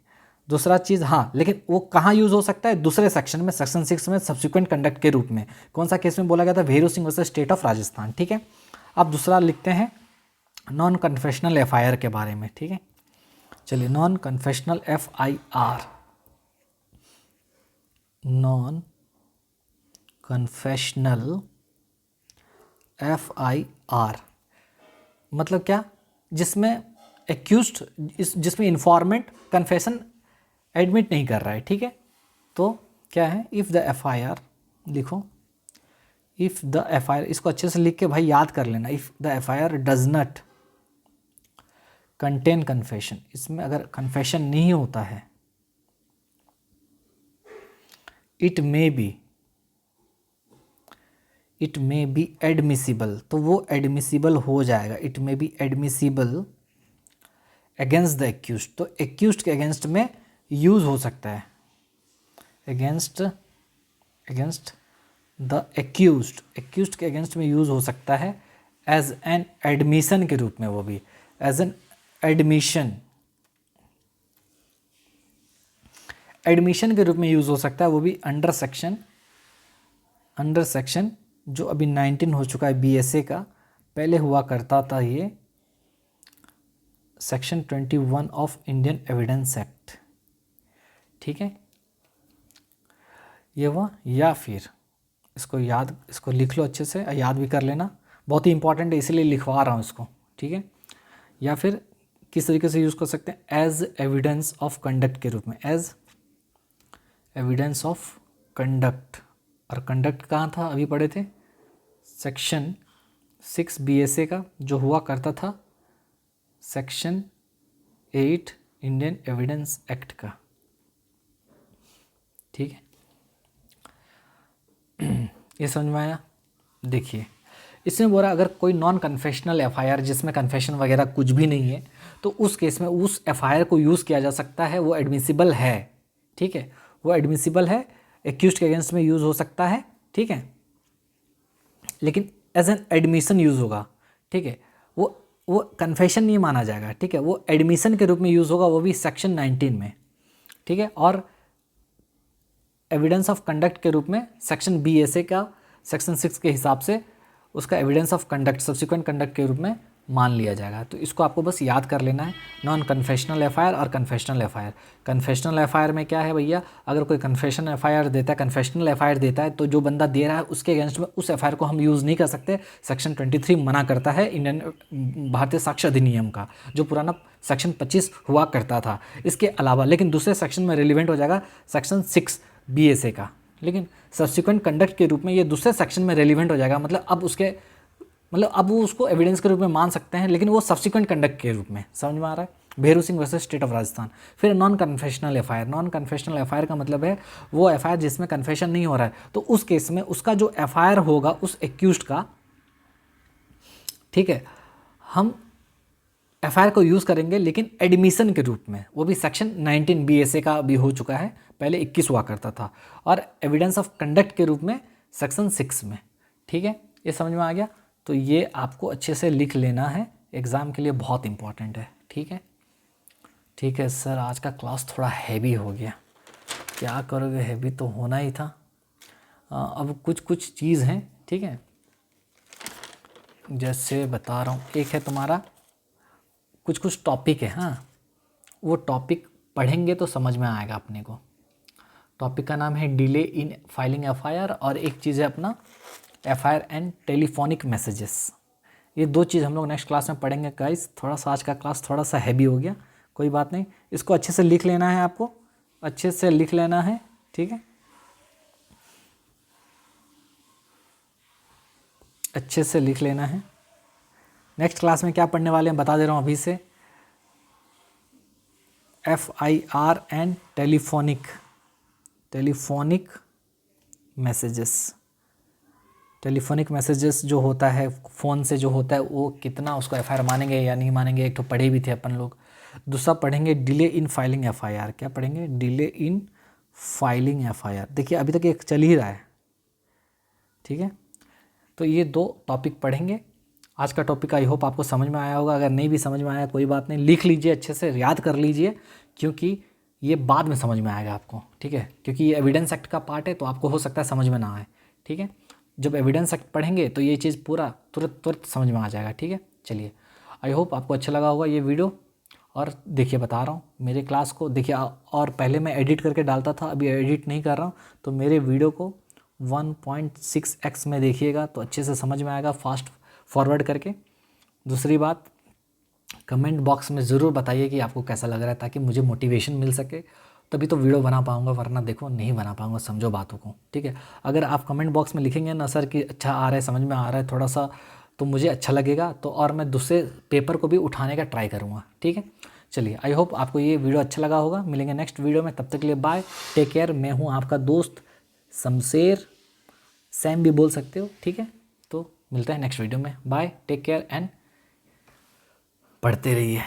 दूसरा चीज़, हाँ लेकिन वो कहाँ यूज़ हो सकता है? दूसरे सेक्शन में, सेक्शन 6 में सब्सिक्वेंट कंडक्ट के रूप में। कौन सा केस में बोला गया था? Bheru Singh versus state of Rajasthan, ठीक है। अब दूसरा लिखते हैं नॉन कन्फेशनल एफआईआर के बारे में, ठीक है। चलिए non confessional FIR, non confessional FIR मतलब क्या? जिसमें एक्यूज्ड, जिसमें इन्फॉर्मेंट कन्फेशन एडमिट नहीं कर रहा है, ठीक है। तो क्या है? इफ़ द एफआईआर, लिखो इफ़ द एफआईआर, इसको अच्छे से लिख के भाई याद कर लेना। If the FIR does not contain confession, इसमें अगर कन्फेशन नहीं होता है, it may be it may be admissible, तो वो एडमिसिबल हो जाएगा, it may be admissible against the accused, तो एक्यूज्ड के अगेंस्ट में यूज हो सकता है, अगेंस्ट द एक्यूज्ड के अगेंस्ट में यूज हो सकता है एज एन एडमिशन के रूप में, वो भी एज एन एडमिशन के रूप में यूज हो सकता है, वो भी अंडर सेक्शन जो अभी 19 हो चुका है बीएसए का, पहले हुआ करता था ये section 21 of Indian evidence act, ठीक है ये हुआ। या फिर इसको लिख लो अच्छे से, याद भी कर लेना, बहुत ही इंपॉर्टेंट है इसलिए लिखवा रहा हूँ इसको, ठीक है। या फिर किस तरीके से यूज़ कर सकते हैं, एज एविडेंस ऑफ कंडक्ट के रूप में, एज एविडेंस ऑफ कंडक्ट, और कंडक्ट कहाँ था अभी पढ़े थे, सेक्शन 6 बीएसए का जो हुआ करता था सेक्शन 8 इंडियन एविडेंस एक्ट का, ठीक है ये समझ में आया। देखिए इसमें बोला अगर कोई नॉन कन्फेशनल एफआईआर जिसमें कन्फेशन वगैरह कुछ भी नहीं है, तो उस केस में उस एफआईआर को यूज़ किया जा सकता है, वो एडमिसिबल है, ठीक है वो एडमिसिबल है, एक्यूज्ड के अगेंस्ट में यूज़ हो सकता है, ठीक है, लेकिन एज एन एडमिशन यूज़ होगा, ठीक है वो कन्फेशन नहीं माना जाएगा, ठीक है वो एडमिशन के रूप में यूज़ होगा, वो भी सेक्शन 19 में, ठीक है। और एविडेंस ऑफ कंडक्ट के रूप में सेक्शन बीएसए का सेक्शन 6 के हिसाब से उसका evidence of conduct subsequent conduct के रूप में मान लिया जाएगा। तो इसको आपको बस याद कर लेना है, नॉन कन्फेशनल एफआईआर और कन्फेशनल एफआईआर। कन्फेशनल एफआईआर में क्या है भैया, अगर कोई कन्फेशन एफआईआर देता है, कन्फेशनल एफआईआर देता है, तो जो बंदा दे रहा है उसके अगेंस्ट में उस एफआईआर को हम यूज़ नहीं कर सकते, सेक्शन 23 मना करता है इंडियन भारतीय साक्ष्य अधिनियम का, जो पुराना सेक्शन 25 हुआ करता था। इसके अलावा लेकिन दूसरे सेक्शन में रिलेवेंट हो जाएगा सेक्शन 6 बीएसए का, लेकिन सब्सिक्वेंट कंडक्ट के रूप में ये दूसरे सेक्शन में रेलिवेंट हो जाएगा, मतलब अब वो उसको एविडेंस के रूप में मान सकते हैं, लेकिन वो सब्सिक्वेंट कंडक्ट के रूप में। समझ में आ रहा है, Bheru Singh versus state of Rajasthan. फिर non confessional FIR, non confessional FIR का मतलब है वो एफआईआर जिसमें कन्फेशन नहीं हो रहा है, तो उस केस में उसका जो एफआईआर होगा उस एक्यूज्ड का, ठीक है, हम एफआईआर को यूज़ करेंगे लेकिन एडमिशन के रूप में, वो भी सेक्शन 19 बीएसए का भी हो चुका है, पहले 21 हुआ करता था, और एविडेंस ऑफ कंडक्ट के रूप में सेक्शन 6 में, ठीक है ये समझ में आ गया। तो ये आपको अच्छे से लिख लेना है, एग्ज़ाम के लिए बहुत इंपॉर्टेंट है, ठीक है सर आज का क्लास थोड़ा हैवी हो गया, क्या करोगे, हैवी तो होना ही था। अब कुछ चीज़ हैं, ठीक है जैसे बता रहा हूँ, एक है तुम्हारा कुछ टॉपिक है, हाँ वो टॉपिक पढ़ेंगे तो समझ में आएगा अपने को। टॉपिक का नाम है डिले इन फाइलिंग एफआईआर, और एक चीज़ है अपना एफआईआर एंड टेलीफोनिक मैसेजेस। ये दो चीज़ हम लोग नेक्स्ट क्लास में पढ़ेंगे गाइस। थोड़ा सा आज का क्लास थोड़ा सा हैवी हो गया, कोई बात नहीं, इसको अच्छे से लिख लेना है, आपको अच्छे से लिख लेना है, ठीक है अच्छे से लिख लेना है। नेक्स्ट क्लास में क्या पढ़ने वाले हैं बता दे रहा हूँ अभी से, एफआईआर एंड टेलीफोनिक मैसेजेस जो होता है फ़ोन से जो होता है, वो कितना उसको एफआईआर मानेंगे या नहीं मानेंगे, एक तो पढ़े भी थे अपन लोग। दूसरा पढ़ेंगे डिले इन फाइलिंग एफआईआर, क्या पढ़ेंगे, डिले इन फाइलिंग एफआईआर। देखिए अभी तक एक चल ही रहा है, ठीक है तो ये दो टॉपिक पढ़ेंगे। आज का टॉपिक आई होप आपको समझ में आया होगा, अगर नहीं भी समझ में आया कोई बात नहीं, लिख लीजिए अच्छे से, याद कर लीजिए, क्योंकि ये बाद में समझ में आएगा आपको, ठीक है क्योंकि ये एविडेंस एक्ट का पार्ट है, तो आपको हो सकता है समझ में ना आए, ठीक है जब एविडेंस एक्ट पढ़ेंगे तो ये चीज़ पूरा तुरंत समझ में आ जाएगा, ठीक है। चलिए आई होप आपको अच्छा लगा होगा ये वीडियो, और देखिए बता रहा हूँ मेरे क्लास को देखिए, और पहले मैं एडिट करके डालता था, अभी एडिट नहीं कर रहा हूँ, तो मेरे वीडियो को 1.6x में देखिएगा तो अच्छे से समझ में आएगा, फास्ट फॉरवर्ड करके। दूसरी बात, कमेंट बॉक्स में ज़रूर बताइए कि आपको कैसा लग रहा है, ताकि मुझे मोटिवेशन मिल सके, तभी तो वीडियो बना पाऊंगा, वरना देखो नहीं बना पाऊंगा, समझो बातों को, ठीक है। अगर आप कमेंट बॉक्स में लिखेंगे ना सर कि अच्छा आ रहा है, समझ में आ रहा है थोड़ा सा, तो मुझे अच्छा लगेगा, तो और मैं दूसरे पेपर को भी उठाने का ट्राई करूँगा, ठीक है। चलिए आई होप आपको ये वीडियो अच्छा लगा होगा, मिलेंगे नेक्स्ट वीडियो में, तब तक के लिए बाय, टेक केयर। मैं हूँ आपका दोस्त शमशेर सैम भी बोल सकते हो, ठीक है। तो मिलता है नेक्स्ट वीडियो में, बाय, टेक केयर एंड पढ़ते रहिए।